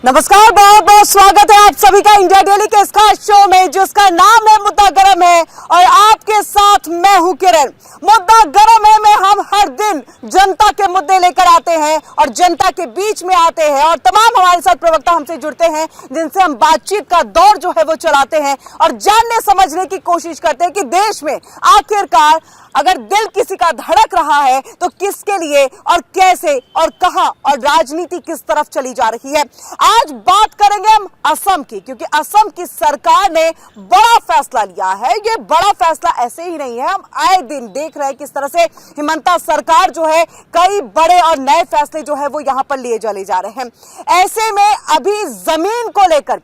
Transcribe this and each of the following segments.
नमस्कार, बहुत बहुत स्वागत है आप सभी का इंडिया डेली के इस खास शो में जिसका नाम है मुद्दा गरम है और आपके साथ मैं हूं किरण। मुद्दा गरम है में हम हर दिन जनता के मुद्दे लेकर आते हैं और जनता के बीच में आते हैं और तमाम हमारे साथ प्रवक्ता हमसे जुड़ते हैं जिनसे हम बातचीत का दौर जो है वो चलाते हैं और जानने समझने की कोशिश करते हैं कि देश में आखिरकार अगर दिल किसी का धड़क रहा है तो किसके लिए और कैसे और कहां और राजनीति किस तरफ चली जा रही है। आज बात करेंगे हम असम की, क्योंकि असम की सरकार ने बड़ा फैसला लिया है। ये बड़ा फैसला ऐसे ही नहीं है, हम आए दिन देख रहे हैं किस तरह से हिमंता सरकार जो है कई बड़े और नए फैसले जो है वो यहां पर लिए चले जा रहे हैं। ऐसे में अभी जमीन को लेकर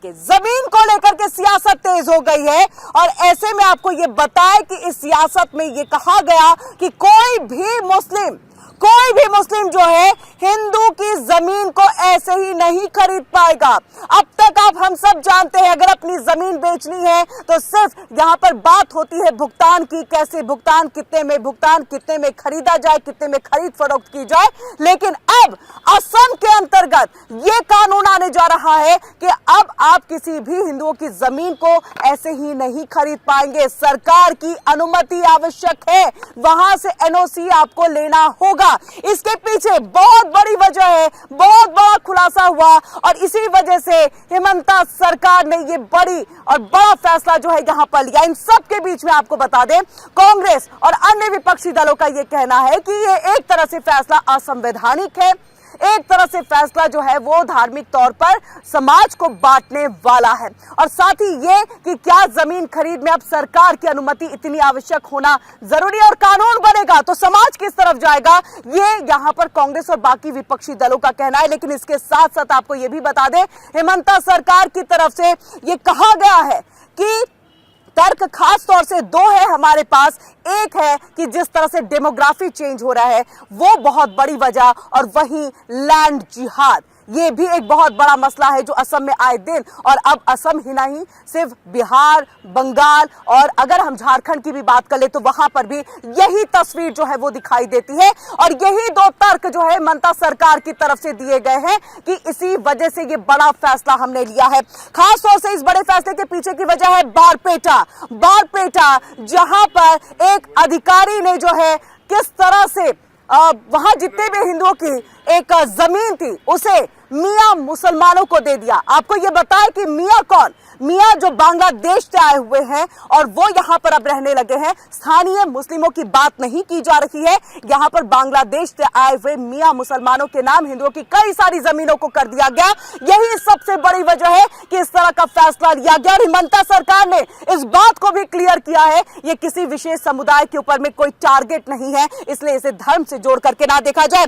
के सियासत तेज हो गई है और ऐसे में आपको ये बताएं कि इस सियासत में ये कहा गया कि कोई भी मुस्लिम जो है हिंदू की जमीन को ऐसे ही नहीं खरीद पाएगा। अब तक हम सब जानते हैं अगर अपनी जमीन बेचनी है तो सिर्फ यहां पर बात होती है भुगतान की, कैसे भुगतान, कितने में खरीदा जाए, कितने में खरीद फरोख्त की जाए। लेकिन अब असम के अंतर्गत यह कानून आने जा रहा है कि अब आप किसी भी हिंदुओं की जमीन को ऐसे ही नहीं खरीद पाएंगे। सरकार की अनुमति आवश्यक है, वहां से एनओसी आपको लेना होगा। इसके पीछे बहुत बड़ी वजह है, बहुत बड़ा खुलासा हुआ और इसी वजह से हिमंता सरकार ने ये बड़ा फैसला जो है यहां पर लिया। इन सब के बीच में आपको बता दें कांग्रेस और अन्य विपक्षी दलों का ये कहना है कि ये एक तरह से फैसला असंवैधानिक है, एक तरह से फैसला जो है वो धार्मिक तौर पर समाज को बांटने वाला है और साथ ही ये कि क्या जमीन खरीद में अब सरकार की अनुमति इतनी आवश्यक होना जरूरी है और कानून बनेगा तो समाज किस तरफ जाएगा, ये यहां पर कांग्रेस और बाकी विपक्षी दलों का कहना है। लेकिन इसके साथ साथ आपको ये भी बता दें हिमंता सरकार की तरफ से ये कहा गया है कि तर्क खास तौर से दो है हमारे पास। एक है कि जिस तरह से डेमोग्राफी चेंज हो रहा है वो बहुत बड़ी वजह, और वहीं लैंड जिहाद ये भी एक बहुत बड़ा मसला है जो असम में आए दिन, और अब असम ही नहीं सिर्फ बिहार, बंगाल और अगर हम झारखंड की भी बात कर ले तो वहां पर भी यही तस्वीर जो है वो दिखाई देती है। और यही दो तर्क जो है हिमंता सरकार की तरफ से दिए गए हैं कि इसी वजह से ये बड़ा फैसला हमने लिया है। खास तौर से इस बड़े फैसले के पीछे की वजह है बारपेटा, जहां पर एक अधिकारी ने जो है किस तरह से वहां जितने भी हिंदुओं की एक जमीन थी उसे मियां मुसलमानों को दे दिया। आपको यह बताया कि मियां कौन, मियां जो बांग्लादेश से आए हुए हैं और वो यहां पर अब रहने लगे हैं। स्थानीय मुस्लिमों की बात नहीं की जा रही है, यहां पर बांग्लादेश से आए हुए मियां मुसलमानों के नाम हिंदुओं की कई सारी जमीनों को कर दिया गया। यही सबसे बड़ी वजह है कि इस तरह का फैसला लिया गया और हिमंता सरकार ने इस बात को भी क्लियर किया है ये किसी विशेष समुदाय के ऊपर में कोई टारगेट नहीं है, इसलिए इसे धर्म से जोड़ करके ना देखा जाए।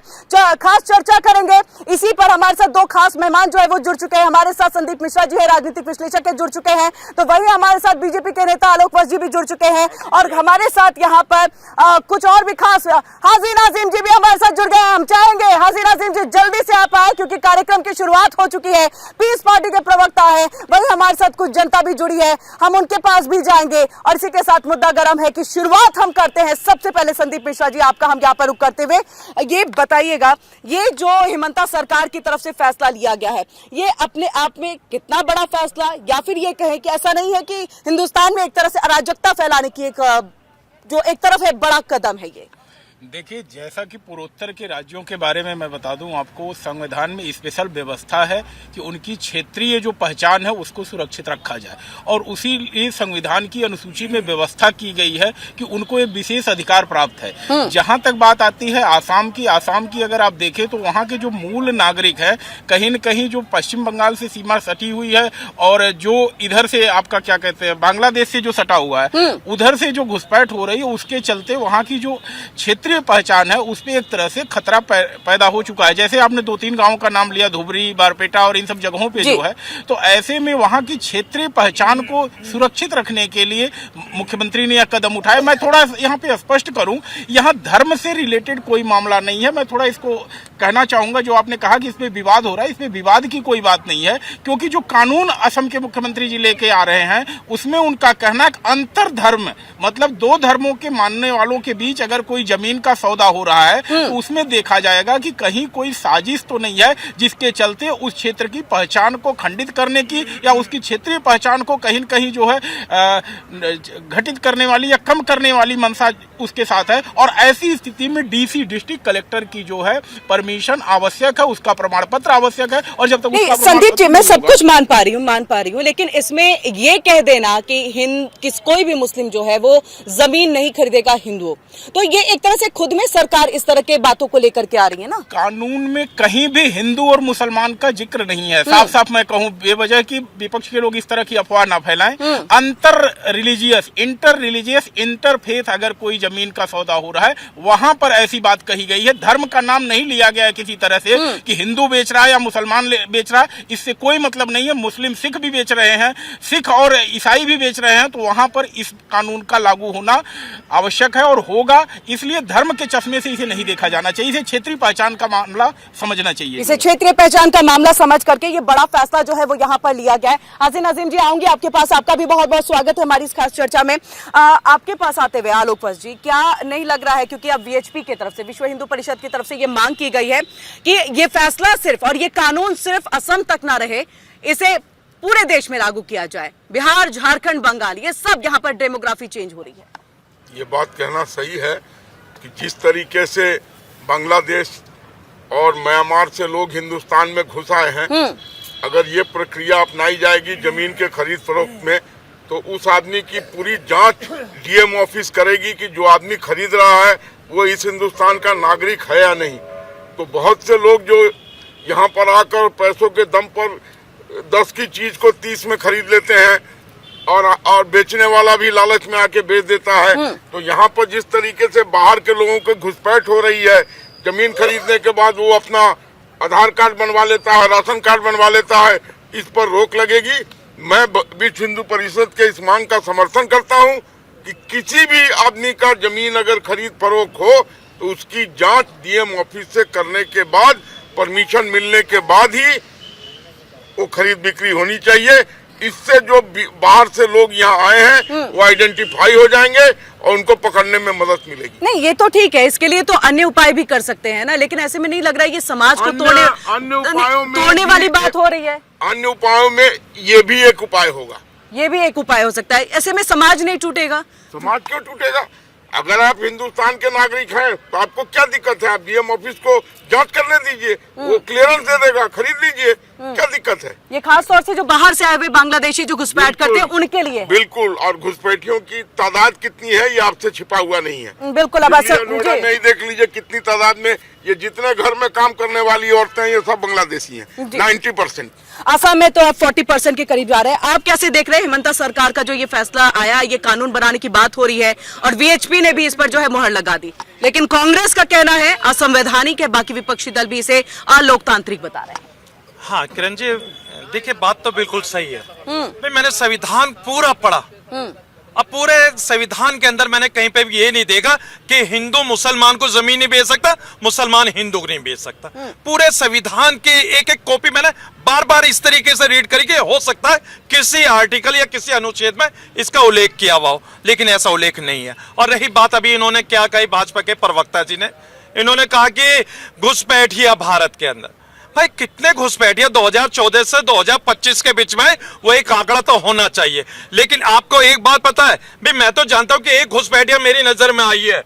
खास चर्चा करेंगे इसी पर। हमारे साथ दो खास मेहमान जो है वो जुड़ चुके हैं। हमारे साथ संदीप मिश्रा जी है, राजनीतिक विश्लेषक जुड़ चुके हैं, तो वही हमारे साथ बीजेपी के नेता आलोक वत्स जी भी जुड़ चुके हैं और हमारे साथ यहाँ पर कुछ और भी खास हाजी नाजिम जी भी हमारे साथ जुड़ गए हैं। हम चाहेंगे हाजी नाजिम जी जल्दी से आप आए क्योंकि कार्यक्रम की शुरुआत हो चुकी है। पीस पार्टी के प्रवक्ता है, वही हमारे साथ कुछ जनता भी जुड़ी है, हम उनके पास भी जाएंगे और इसी के साथ मुद्दा गर्म है कि शुरुआत हम करते हैं। सबसे पहले संदीप मिश्रा जी आपका हम यहाँ पर रुक करते हुए ये बताइएगा, ये जो हिमंता सरकार की तरफ से फैसला लिया गया है ये अपने आप में कितना बड़ा फैसला, या फिर ये कहें कि ऐसा नहीं है कि हिंदुस्तान में एक तरह से अराजकता फैलाने की एक तरफ है बड़ा कदम है ये? देखिए, जैसा कि पूर्वोत्तर के राज्यों के बारे में मैं बता दूं आपको, संविधान में स्पेशल व्यवस्था है कि उनकी क्षेत्रीय जो पहचान है उसको सुरक्षित रखा जाए और उसी लिए संविधान की अनुसूची में व्यवस्था की गई है कि उनको एक विशेष अधिकार प्राप्त है। जहां तक बात आती है आसाम की अगर आप देखें तो वहां के जो मूल नागरिक है कहीं न कहीं जो पश्चिम बंगाल से सीमा सटी हुई है और जो इधर से आपका क्या कहते हैं बांग्लादेश से जो सटा हुआ है उधर से जो घुसपैठ हो रही है उसके चलते वहां की जो क्षेत्रीय पहचान है उस पे एक तरह से खतरा पैदा हो चुका है। जैसे आपने 2-3 गांवों का नाम लिया, धुबरी, बारपेटा और इन सब जगहों पे जो है, तो ऐसे में वहां की क्षेत्रीय पहचान को सुरक्षित रखने के लिए मुख्यमंत्री ने यह कदम उठाया। मैं थोड़ा यहाँ पे स्पष्ट करूं, यहाँ धर्म से रिलेटेड कोई मामला नहीं है। मैं थोड़ा इसको कहना चाहूंगा, जो आपने कहा कि इसमें विवाद हो रहा है, इसमें विवाद की कोई बात नहीं है क्योंकि जो कानून असम के मुख्यमंत्री जी लेके आ रहे हैं उसमें उनका कहना है अंतर धर्म मतलब 2 धर्मों के मानने वालों के बीच अगर कोई जमीन जमीन का सौदा हो रहा है तो उसमें देखा जाएगा कि कहीं कोई साजिश तो नहीं है जिसके चलते उस क्षेत्र की पहचान को खंडित करने की या उसकी क्षेत्रीय पहचान को कहीं न कहीं जो है घटित करने वाली या कम करने वाली मंशा उसके साथ है। और ऐसी स्थिति में डीसी डिस्ट्रिक्ट कलेक्टर की जो है परमिशन आवश्यक है, उसका प्रमाण पत्र आवश्यक है। और जब तक संदीप जी मैं सब कुछ मान पा रही हूँ, लेकिन इसमें ये कह देना कि कोई भी मुस्लिम जो है वो जमीन नहीं खरीदेगा हिंदुओं, तो ये एक तरह से खुद में सरकार इस तरह के बातों को लेकर के आ रही है ना। कानून में कहीं भी हिंदू और मुसलमान का जिक्र नहीं है। साफ साफ मैं कहूँ बेवजह कि विपक्ष के लोग इस तरह की अफवाह ना फैलाएं। अंतर रिलीजियस, इंटर रिलीजियस, इंटरफेथ अगर कोई जमीन का सौदा हो रहा है वहां पर ऐसी बात कही गई है। धर्म का नाम नहीं लिया गया है किसी तरह से कि हिंदू बेच रहा है या मुसलमान बेच रहा है, इससे कोई मतलब नहीं है। मुस्लिम सिख भी बेच रहे हैं, सिख और ईसाई भी बेच रहे हैं, तो वहां पर इस कानून का लागू होना आवश्यक है और होगा। इसलिए धर्म के चश्मे से इसे नहीं देखा जाना चाहिए, इसे क्षेत्रीय पहचान का मामला समझना चाहिए। इसे क्षेत्रीय पहचान का मामला समझ करके ये बड़ा फैसला जो है वो यहाँ पर लिया गया है। हाजी नाजिम जी आऊंगी आपके पास, आपका भी बहुत बहुत स्वागत है हमारी इस खास चर्चा में। आपके पास आते हुए आलोक वत्स जी, क्या नहीं लग रहा है, क्योंकि अब वीएचपी की तरफ से, विश्व हिंदू परिषद की तरफ से ये मांग की गई है कि ये फैसला सिर्फ और ये कानून सिर्फ असम तक ना रहे, इसे पूरे देश में लागू किया जाए। बिहार, झारखंड, बंगाल, ये सब यहाँ पर डेमोग्राफी चेंज हो रही है। ये बात कहना सही है कि जिस तरीके से बांग्लादेश और म्यांमार से लोग हिंदुस्तान में घुस आए हैं, अगर ये प्रक्रिया अपनाई जाएगी जमीन के खरीद फरोख्त में, तो उस आदमी की पूरी जांच डीएम ऑफिस करेगी कि जो आदमी खरीद रहा है वो इस हिंदुस्तान का नागरिक है या नहीं। तो बहुत से लोग जो यहाँ पर आकर पैसों के दम पर 10 की चीज को 30 में खरीद लेते हैं और बेचने वाला भी लालच में आके बेच देता है। तो यहाँ पर जिस तरीके से बाहर के लोगों की घुसपैठ हो रही है, जमीन खरीदने के बाद वो अपना आधार कार्ड बनवा लेता है, राशन कार्ड बनवा लेता है, इस पर रोक लगेगी। मैं विश्व हिंदू परिषद के इस मांग का समर्थन करता हूँ कि किसी भी आदमी का जमीन अगर खरीद फरोख्त हो तो उसकी जांच डीएम ऑफिस से करने के बाद, परमिशन मिलने के बाद ही वो खरीद बिक्री होनी चाहिए। इससे जो बाहर से लोग यहाँ आए हैं वो आइडेंटिफाई हो जाएंगे और उनको पकड़ने में मदद मिलेगी। नहीं, ये तो ठीक है, इसके लिए तो अन्य उपाय भी कर सकते हैं ना, लेकिन ऐसे में नहीं लग रहा है ये समाज को तोड़ने वाली बात हो रही है। अन्य उपायों में ये भी एक उपाय होगा, ये भी एक उपाय हो सकता है। ऐसे में समाज नहीं टूटेगा। समाज क्यों टूटेगा? अगर आप हिंदुस्तान के नागरिक हैं तो आपको क्या दिक्कत है? आप डीएम ऑफिस को जांच करने दीजिए, वो क्लियरेंस दे देगा, खरीद लीजिए, क्या दिक्कत है? ये खास तौर से जो बाहर से आए हुए बांग्लादेशी जो घुसपैठ करते हैं उनके लिए। बिल्कुल, और घुसपैठियों की तादाद कितनी है ये आपसे छिपा हुआ नहीं है। बिल्कुल, अब नहीं देख लीजिए कितनी तादाद में ये जितने घर में काम करने वाली औरतें हैं ये सब बांग्लादेशी हैं, 90%। असम में तो अब 40% के करीब जा रहे हैं। आप कैसे देख रहे हैं हिमंता सरकार का जो ये फैसला आया, ये कानून बनाने की बात हो रही है और वीएचपी ने भी इस पर जो है मुहर लगा दी, लेकिन कांग्रेस का कहना है असंवैधानिक है, बाकी विपक्षी दल भी इसे अलोकतांत्रिक बता रहे हैं। हाँ किरण जी, देखिए बात तो बिल्कुल सही है। भाई मैंने संविधान पूरा पढ़ा, अब पूरे संविधान के अंदर मैंने कहीं पे भी ये नहीं देखा कि हिंदू मुसलमान को जमीन नहीं बेच सकता, मुसलमान हिंदू को नहीं बेच सकता। पूरे संविधान की एक एक कॉपी मैंने बार बार इस तरीके से रीड करी कि हो सकता है किसी आर्टिकल या किसी अनुच्छेद में इसका उल्लेख किया हुआ हो, लेकिन ऐसा उल्लेख नहीं है। और रही बात अभी इन्होंने क्या कही, भाजपा के प्रवक्ता जी ने, इन्होंने कहा कि घुसपैठिया भारत के अंदर। भाई कितने घुसपैठिया 2014 से 2025 के बीच में, वो एक आंकड़ा तो होना चाहिए। लेकिन आपको एक बात पता है, भाई मैं तो जानता हूं कि एक घुसपैठिया मेरी नजर में आई है,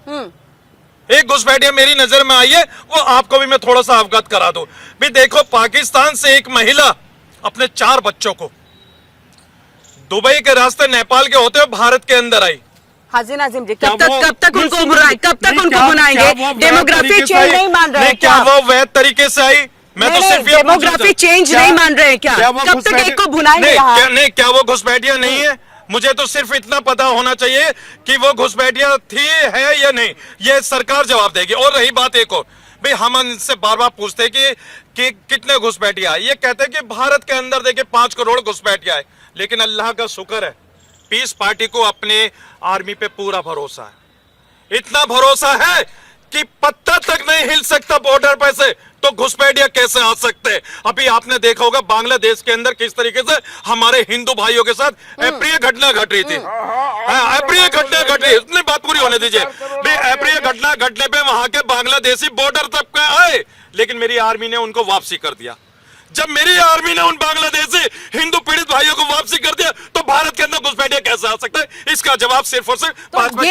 एक घुसपैठिया मेरी नजर में आई है, वो आपको भी मैं थोड़ा सा अवगत करा दूं। भाई देखो, पाकिस्तान से एक महिला अपने 4 बच्चों को दुबई के रास्ते नेपाल के होते हुए भारत के अंदर आई। हाजी नाजिम जी, कब तक उनको बुलाएंगे? डेमोग्राफी चेंज नहीं मान रहे हैं क्या वो वैध तरीके से आई? मैं तो सिर्फ डेमोग्राफी चेंज नहीं मान रहे हैं क्या? कब तक एक को भुनाएंगे यहाँ? नहीं, क्या वो घुसपैठिया नहीं है? मुझे तो सिर्फ इतना पता होना चाहिए कि वो घुसपैठिया थी, है या नहीं, ये सरकार जवाब देगी। और रही बात एक और, भाई हम इनसे बार बार पूछते हैं कि कितने घुसपैठिया आए, ये कहते हैं कि भारत के अंदर देखिए 5 करोड़ घुसपैठिया आए, लेकिन अल्लाह का शुक्र है पीस पार्टी को अपने आर्मी पे पूरा भरोसा है। इतना भरोसा है कि पत्ता तक नहीं हिल सकता बॉर्डर पे से, तो घुसपैठिया कैसे आ सकते हैं? अभी आपने देखा होगा बांग्लादेश के अंदर किस तरीके से हमारे हिंदू भाइयों के साथ अप्रिय घटना घट रही थी। अप्रिय घटना घट रही, इतनी बात पूरी होने दीजिए। अप्रिय घटना घटने पे वहां के बांग्लादेशी बॉर्डर तक के आए, लेकिन मेरी आर्मी ने उनको वापसी कर दिया। जब मेरी आर्मी ने उन बांग्लादेशी हिंदू पीड़ित भाइयों को वापसी कर दिया, तो भारत के अंदर घुसपैठिया कैसे आ सकता है? इसका जवाब सिर्फ और सिर्फ तो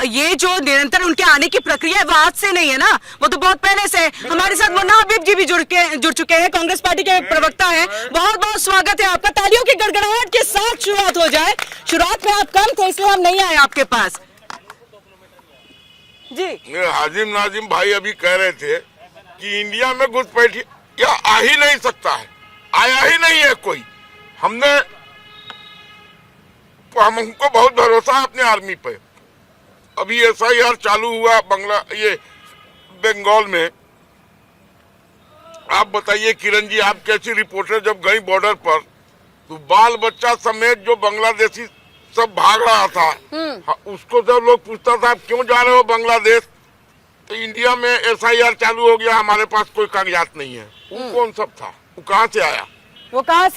ये जो निरंतर उनके आने की प्रक्रिया है वो आज से नहीं है ना, वो तो बहुत पहले से है। हमारे साथ मुन्ना हबीब जी भी जुड़ चुके हैं, कांग्रेस पार्टी के प्रवक्ता हैं। बहुत बहुत स्वागत है आपका। तालियों की गड़गड़ाहट के साथ शुरुआत हो जाए। शुरुआत में आप कम थे इसलिए हम नहीं आए आपके पास जी। हाजिम नाजिम भाई अभी कह रहे थे कि इंडिया में घुसपैठिया क्या आ ही नहीं सकता है, आया ही नहीं है कोई। हमको बहुत भरोसा है अपने आर्मी पे। अभी SIR चालू हुआ ये बंगाल में। आप बताइए किरण जी, आप कैसी रिपोर्टर जब गई बॉर्डर पर तो बाल बच्चा समेत जो बांग्लादेशी सब भाग रहा था, उसको जब लोग पूछता था आप क्यों जा रहे हो बांग्लादेश, तो इंडिया में SIR चालू हो गया, हमारे पास कोई कागजात नहीं है। वो कौन सब था, वो कहाँ से आया? वो कहाँ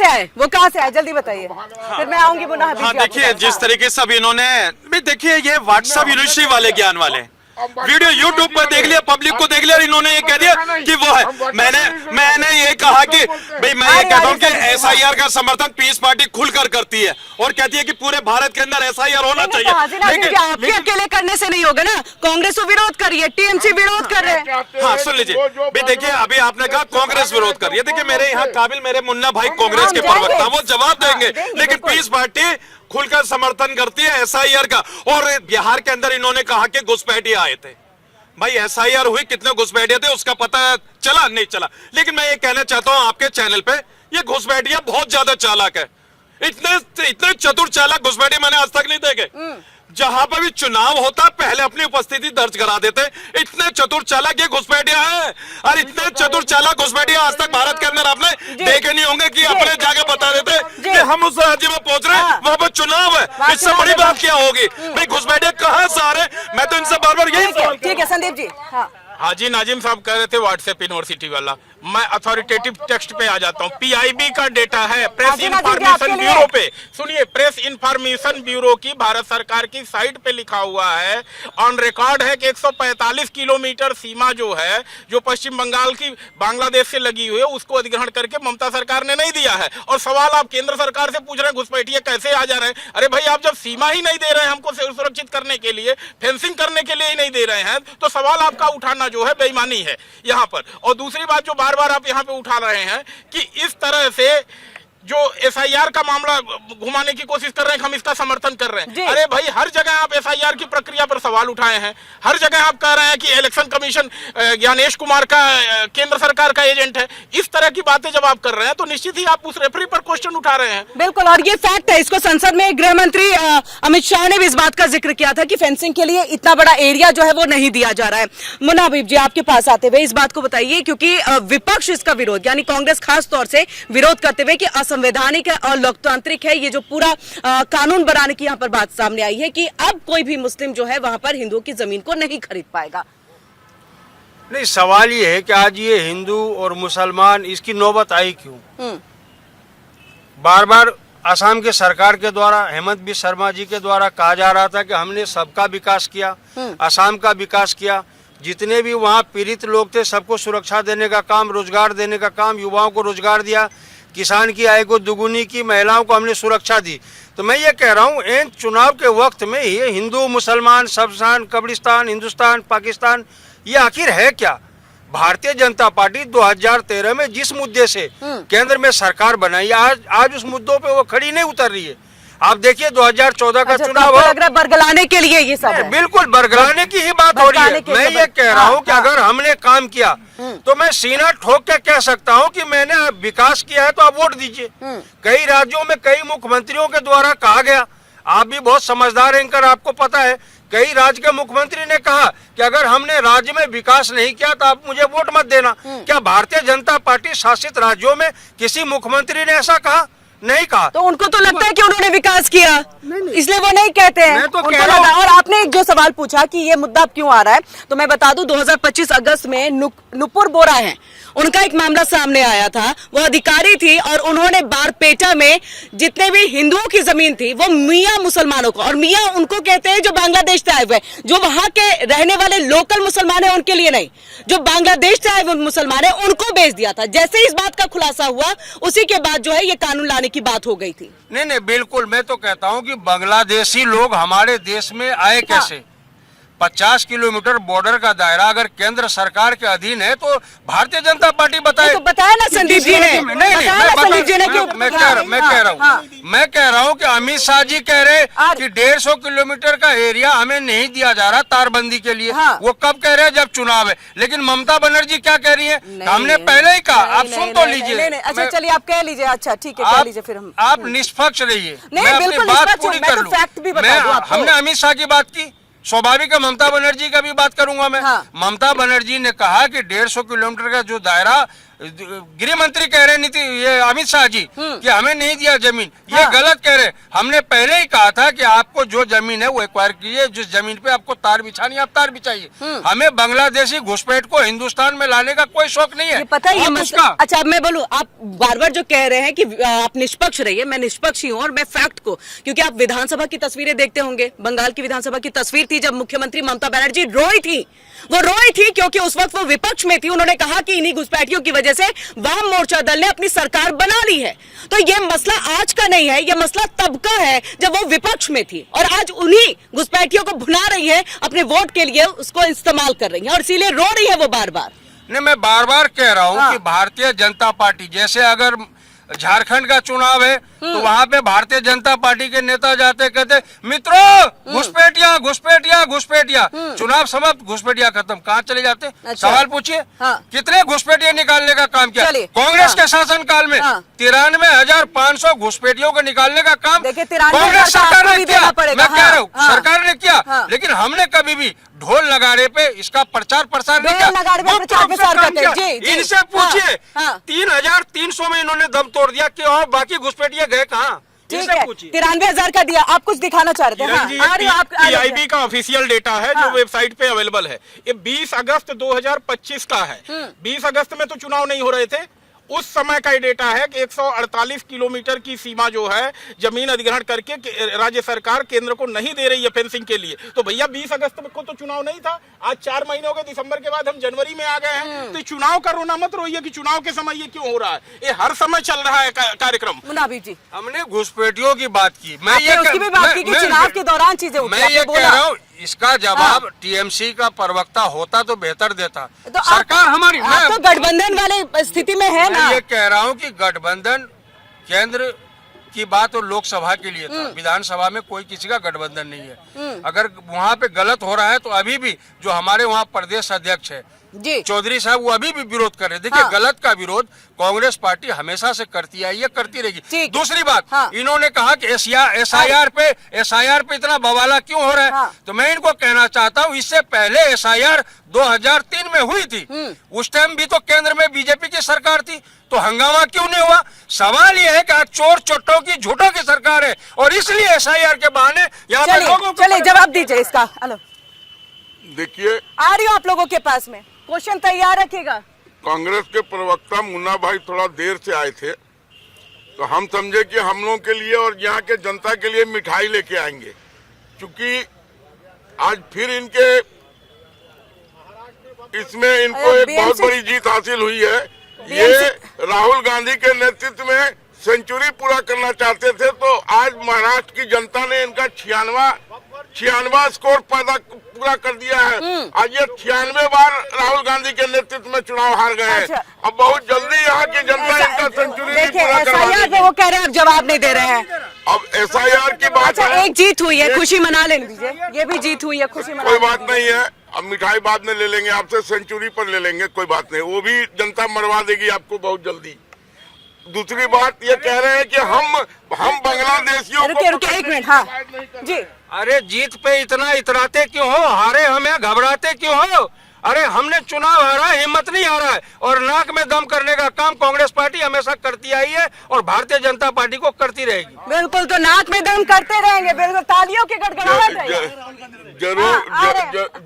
से आए जल्दी बताइए। फिर मैं आऊंगी मुन्ना हबीब। हाँ देखिए, जिस तरीके से अब इन्होंने देखिए ये व्हाट्सएप यूनिवर्सिटी वाले ज्ञान वाले वीडियो यूट्यूब पर देख लिया, पब्लिक को देख लिया, और इन्होंने ये कह दिया कि वो है। मैंने ये कहा कि भाई मैं ये कहता हूँ कि SIR का समर्थन पीस पार्टी खुलकर करती है और कहती है कि पूरे भारत के अंदर SIR होना चाहिए। लेकिन आपके अकेले करने से नहीं होगा ना, कांग्रेस तो विरोध कर रही है, TMC विरोध कर रहे हैं। हाँ सुन लीजिए भाई, देखिए अभी आपने कहा कांग्रेस विरोध कर रही है। देखिए मेरे यहाँ काबिल मेरे मुन्ना भाई कांग्रेस के प्रवक्ता, वो जवाब देंगे। लेकिन पीस पार्टी खुलकर समर्थन करती है SIR का। और बिहार के अंदर इन्होंने कहा कि घुसपैठिए आए थे। भाई SIR हुई, कितने घुसपैठिए थे उसका पता चला नहीं चला। लेकिन मैं ये कहना चाहता हूं आपके चैनल पे, ये घुसपैठिया बहुत ज्यादा चालाक है। इतने चतुर चालाक घुसपैठिए मैंने आज तक नहीं देखे। जहां पर भी चुनाव होता पहले अपनी उपस्थिति दर्ज करा देते। इतने चतुर चालाक ये घुसपैठिया है, और इतने चतुर चालाक घुसपैठिया आज तक भारत के अंदर आपने देखे नहीं होंगे कि अपने जाके बता देते कि हम उस राज्य में पहुंच रहे हैं, वहां पर चुनाव है। इससे बड़ी बात क्या होगी भाई? घुसपैठिया कहां से आ रहे? मैं तो इनसे बार बार यही। ठीक है संदीप जी। हाजी नाजिम साहब कह रहे थे व्हाट्सएप यूनिवर्सिटी वाला, मैं अथॉरिटेटिव टेक्स्ट पे आ जाता हूँ। PIB का डेटा है, प्रेस इंफॉर्मेशन ब्यूरो पे। सुनिए, प्रेस इंफॉर्मेशन ब्यूरो की भारत सरकार की साइट पे लिखा हुआ है, ऑन रिकॉर्ड है कि 145 किलोमीटर सीमा जो है, जो पश्चिम बंगाल की बांग्लादेश से लगी हुई है, उसको अधिग्रहण करके ममता सरकार ने नहीं दिया है। और सवाल आप केंद्र सरकार से पूछ रहे हैं घुसपैठिए कैसे आ जा रहे हैं। अरे भाई, आप जब सीमा ही नहीं दे रहे हैं हमको सुरक्षित करने के लिए, फेंसिंग करने के लिए ही नहीं दे रहे हैं, तो सवाल आपका उठाना जो है बेईमानी है यहाँ पर। और दूसरी बात जो बार बार आप यहाँ पे उठा रहे हैं कि इस तरह से जो SIR का मामला घुमाने की कोशिश कर रहे हैं, हम इसका समर्थन कर रहे हैं। अरे भाई, हर जगह आप SIR की प्रक्रिया पर सवाल उठाए हैं। हर जगह आप कह रहे हैं कि इलेक्शन कमीशन ज्ञानेश कुमार का केंद्र सरकार का एजेंट है। इस तरह की बातें जब आप कर रहे हैं तो निश्चित ही आप उस रेफरी पर क्वेश्चन उठा रहे हैं। बिल्कुल, और ये फैक्ट है। इसको संसद में गृह मंत्री अमित शाह ने भी इस बात का जिक्र किया था कि फेंसिंग के लिए इतना बड़ा एरिया जो है वो नहीं दिया जा रहा है। मुन्ना हबीब जी, आपके पास आते हुए इस बात को बताइए, क्योंकि विपक्ष इसका विरोध, यानी कांग्रेस खास तौर से विरोध करते हुए कि असंवैधानिक है और लोकतांत्रिक है ये जो पूरा कानून बनाने की यहाँ पर बात सामने आई है कि अब कोई भी मुस्लिम जो है वहां पर हिंदुओं की जमीन को नहीं खरीद पाएगा। नहीं, सवाल ये है कि आज ये हिंदू और मुसलमान इसकी नौबत आई क्यों? बार बार असम के सरकार के द्वारा, हेमंत बिस्वा शर्मा जी के द्वारा कहा जा रहा था कि हमने सबका विकास किया, असम का विकास किया, जितने भी वहाँ पीड़ित लोग थे सबको सुरक्षा देने का काम, रोजगार देने का काम, युवाओं को रोजगार दिया, किसान की आय को दुगुनी की, महिलाओं को हमने सुरक्षा दी। तो मैं ये कह रहा हूँ, इन चुनाव के वक्त में ये हिंदू मुसलमान शमशान कब्रिस्तान, हिंदुस्तान पाकिस्तान, ये आखिर है क्या? भारतीय जनता पार्टी 2013 में जिस मुद्दे से केंद्र में सरकार बनाई, आज उस मुद्दों पे वो खड़ी नहीं उतर रही है। आप देखिए 2014 का चुनाव बरगलाने के लिए ये सब है। बिल्कुल बरगलाने की ही बात हो रही है। मैं ये कह रहा हूँ कि अगर हमने काम किया तो मैं सीना ठोक के कह सकता हूँ कि मैंने विकास किया है तो आप वोट दीजिए। कई राज्यों में कई मुख्यमंत्रियों के द्वारा कहा गया, आप भी बहुत समझदार एंकर, आपको पता है, कई राज्य के मुख्यमंत्री ने कहा कि अगर हमने राज्य में विकास नहीं किया तो आप मुझे वोट मत देना। क्या भारतीय जनता पार्टी शासित राज्यों में किसी मुख्यमंत्री ने ऐसा कहा? नहीं कहा। तो उनको तो लगता है कि उन्होंने विकास किया, इसलिए वो नहीं कहते हैं। मैं तो कह रहा हूं, और आपने एक जो सवाल पूछा कि ये मुद्दा क्यों आ रहा है, तो मैं बता दूं 2025 अगस्त में नुपुर बोरा है, उनका एक मामला सामने आया था। वो अधिकारी थी और उन्होंने बारपेटा में जितने भी हिंदुओं की जमीन थी वो मियां मुसलमानों को, और मियां उनको कहते हैं जो बांग्लादेश से आए हुए, जो वहां के रहने वाले लोकल मुसलमान है उनके लिए नहीं, जो बांग्लादेश से आए हुए मुसलमान है उनको बेच दिया था। जैसे ही इस बात का खुलासा हुआ उसी के बाद जो है ये कानून लाने की बात हो गई थी। नहीं नहीं, बिल्कुल, मैं तो कहता हूं कि बांग्लादेशी लोग हमारे देश में आए कैसे? 50 किलोमीटर बॉर्डर का दायरा अगर केंद्र सरकार के अधीन है तो भारतीय जनता पार्टी बताए। तो बताया ना संदीप जी ने, मैं कह रहा हूँ कि अमित शाह जी कह रहे कि 150 किलोमीटर का एरिया हमें नहीं दिया जा रहा तारबंदी के लिए। हाँ। वो कब कह रहे हैं? जब चुनाव है। लेकिन ममता बनर्जी क्या कह रही है? हमने पहले ही कहा, आप सुन तो लीजिए। अच्छा चलिए आप कह लीजिए, अच्छा ठीक है कह लीजिए फिर हम। आप निष्पक्ष रहिए, नहीं, मैं अपनी बिल्कुल बात निष्पक्ष पूरी हूं, मैं कर तो लूं। फैक्ट भी बता दूं आपको। हमने अमित शाह की बात की, स्वाभाविक है ममता बनर्जी का भी बात करूंगा मैं। हाँ। ममता बनर्जी ने कहा कि 150 किलोमीटर का जो दायरा, गृह मंत्री कह रहे नीति ये अमित शाह जी कि हमें नहीं दिया जमीन, ये हाँ। गलत कह रहे। हमने पहले ही कहा था कि आपको जो जमीन है वो एक्वायर कीजिए, जिस जमीन पे आपको तार बिछानी आप तार बिछाइए। हमें बांग्लादेशी घुसपैठ को हिंदुस्तान में लाने का कोई शौक नहीं है। ये पता ही है उसका। अच्छा अब मैं बोलूं, आप बार बार जो कह रहे हैं कि आप निष्पक्ष रहिए, मैं निष्पक्ष ही हूं और मैं फैक्ट को, क्योंकि आप विधानसभा की तस्वीरें देखते होंगे, बंगाल की विधानसभा की तस्वीर थी जब मुख्यमंत्री ममता बनर्जी रोई थी। वो रोई थी क्योंकि उस वक्त वो विपक्ष में थी। उन्होंने कहा कि इन्हीं घुसपैठियों की वजह से वाम मोर्चा दल ने अपनी सरकार बना ली है। तो ये मसला आज का नहीं है, ये मसला तब का है जब वो विपक्ष में थी, और आज उन्हीं घुसपैठियों को भुला रही है, अपने वोट के लिए उसको इस्तेमाल कर रही है और इसीलिए रो रही है वो बार बार। नहीं, मैं बार बार कह रहा हूँ हाँ। कि भारतीय जनता पार्टी, जैसे अगर झारखंड का चुनाव है तो वहाँ पे भारतीय जनता पार्टी के नेता जाते कहते मित्रों घुसपैठिया घुसपैठिया घुसपैठिया, चुनाव समाप्त, घुसपैठिया खत्म, कहाँ चले जाते? अच्छा। सवाल पूछिए। हाँ। कितने घुसपैठिया निकालने का काम किया कांग्रेस के शासन काल में? 93,500 घुसपैठियों को निकालने का काम कांग्रेस सरकार ने किया। मैं कह रहा हूँ सरकार ने किया, लेकिन हमने कभी भी ढोल नगाड़े पे इसका प्रचार प्रसार नहीं किया। इनसे पूछिए 3,300 में इन्होंने दम तोड़ दिया कि और बाकी घुसपैठिए गए कहाँ? ठीक है, 93,000 का दिया। आप कुछ दिखाना चाह रहे थे? हाँ, PIB का ऑफिशियल डेटा है जो वेबसाइट पे अवेलेबल है। ये 20 अगस्त 2025 का है। 20 अगस्त में तो चुनाव नहीं हो रहे थे, उस समय का ये डेटा है कि 148 किलोमीटर की सीमा जो है जमीन अधिग्रहण करके राज्य सरकार केंद्र को नहीं दे रही है फेंसिंग के लिए। तो भैया 20 अगस्त को तो चुनाव नहीं था, आज 4 महीने हो गए, दिसंबर के बाद हम जनवरी में आ गए हैं। तो चुनाव का रोना मत रोइए कि चुनाव के समय ये क्यों हो रहा है, ये हर समय चल रहा है कार्यक्रम। मुनाबिब जी, हमने घुसपैठियों की बात की, मैं ये उसकी भी बात की कि चुनाव के दौरान चीजें उठी, मैं ये कह रहा हूँ इसका जवाब टीएमसी का प्रवक्ता होता तो बेहतर देता। तो सरकार हमारी तो गठबंधन वाले स्थिति में है ना। मैं ये कह रहा हूँ कि गठबंधन केंद्र की बात और लोकसभा के लिए था, विधानसभा में कोई किसी का गठबंधन नहीं है। अगर वहाँ पे गलत हो रहा है तो अभी भी जो हमारे वहाँ प्रदेश अध्यक्ष है जी चौधरी साहब, वो अभी भी विरोध कर रहे हैं। देखिए गलत का विरोध कांग्रेस पार्टी हमेशा से करती आई है, करती रहेगी। दूसरी बात, इन्होंने कहा कि एसआईआर पे इतना बवाला क्यों हो रहा है, तो मैं इनको कहना चाहता हूँ इससे पहले एसआईआर 2003 में हुई थी, उस टाइम भी तो केंद्र में बीजेपी की सरकार थी, तो हंगामा क्यों नहीं हुआ? सवाल यह है कि आज चोर चोटों की झूठों की सरकार है और इसलिए एसआईआर के बहाने यहाँ पर लोगों को। चलिए जवाब दीजिए इसका। हेलो, देखिए आ रही हूँ आप लोगों के पास में, क्वेश्चन तैयार रखिएगा। कांग्रेस के प्रवक्ता मुन्ना भाई थोड़ा देर से आए थे, तो हम समझे कि हम लोगों के लिए और यहाँ के जनता के लिए मिठाई लेके आएंगे, क्योंकि आज फिर इसमें इनको एक बहुत बड़ी जीत हासिल हुई है। ये राहुल गांधी के नेतृत्व में सेंचुरी पूरा करना चाहते थे, तो आज महाराष्ट्र की जनता ने इनका 96वां स्कोर पूरा कर दिया है। आज ये 96 बार राहुल गांधी के नेतृत्व में चुनाव हार गए हैं। अब बहुत जल्दी यहाँ की जनता इनका सेंचुरी नहीं पूरा करवा देगी। वो कह रहे हैं अब जवाब नहीं दे रहे हैं। अब एसआईआर की बात है, एक जीत हुई है, खुशी मना लेने दीजिए, ये भी जीत हुई है, खुशी मना। कोई बात नहीं है, अब मिठाई बाद में ले लेंगे आपसे, सेंचुरी पर ले लेंगे, कोई बात नहीं, वो भी जनता मरवा देगी आपको बहुत जल्दी। दूसरी बात ये कह रहे हैं कि हम बांग्लादेशियों को। रुकिए 1 मिनट। हाँ जी, अरे जीत पे इतना इतराते क्यों हो? हारे हमें घबराते क्यों हो? अरे हमने चुनाव हारा, हिम्मत नहीं हारा है। और नाक में दम करने का काम कांग्रेस पार्टी हमेशा करती आई है और भारतीय जनता पार्टी को करती रहेगी। बिल्कुल, तो नाक में दम करते रहेंगे, बिल्कुल तालियों की गड़गड़ाहट है।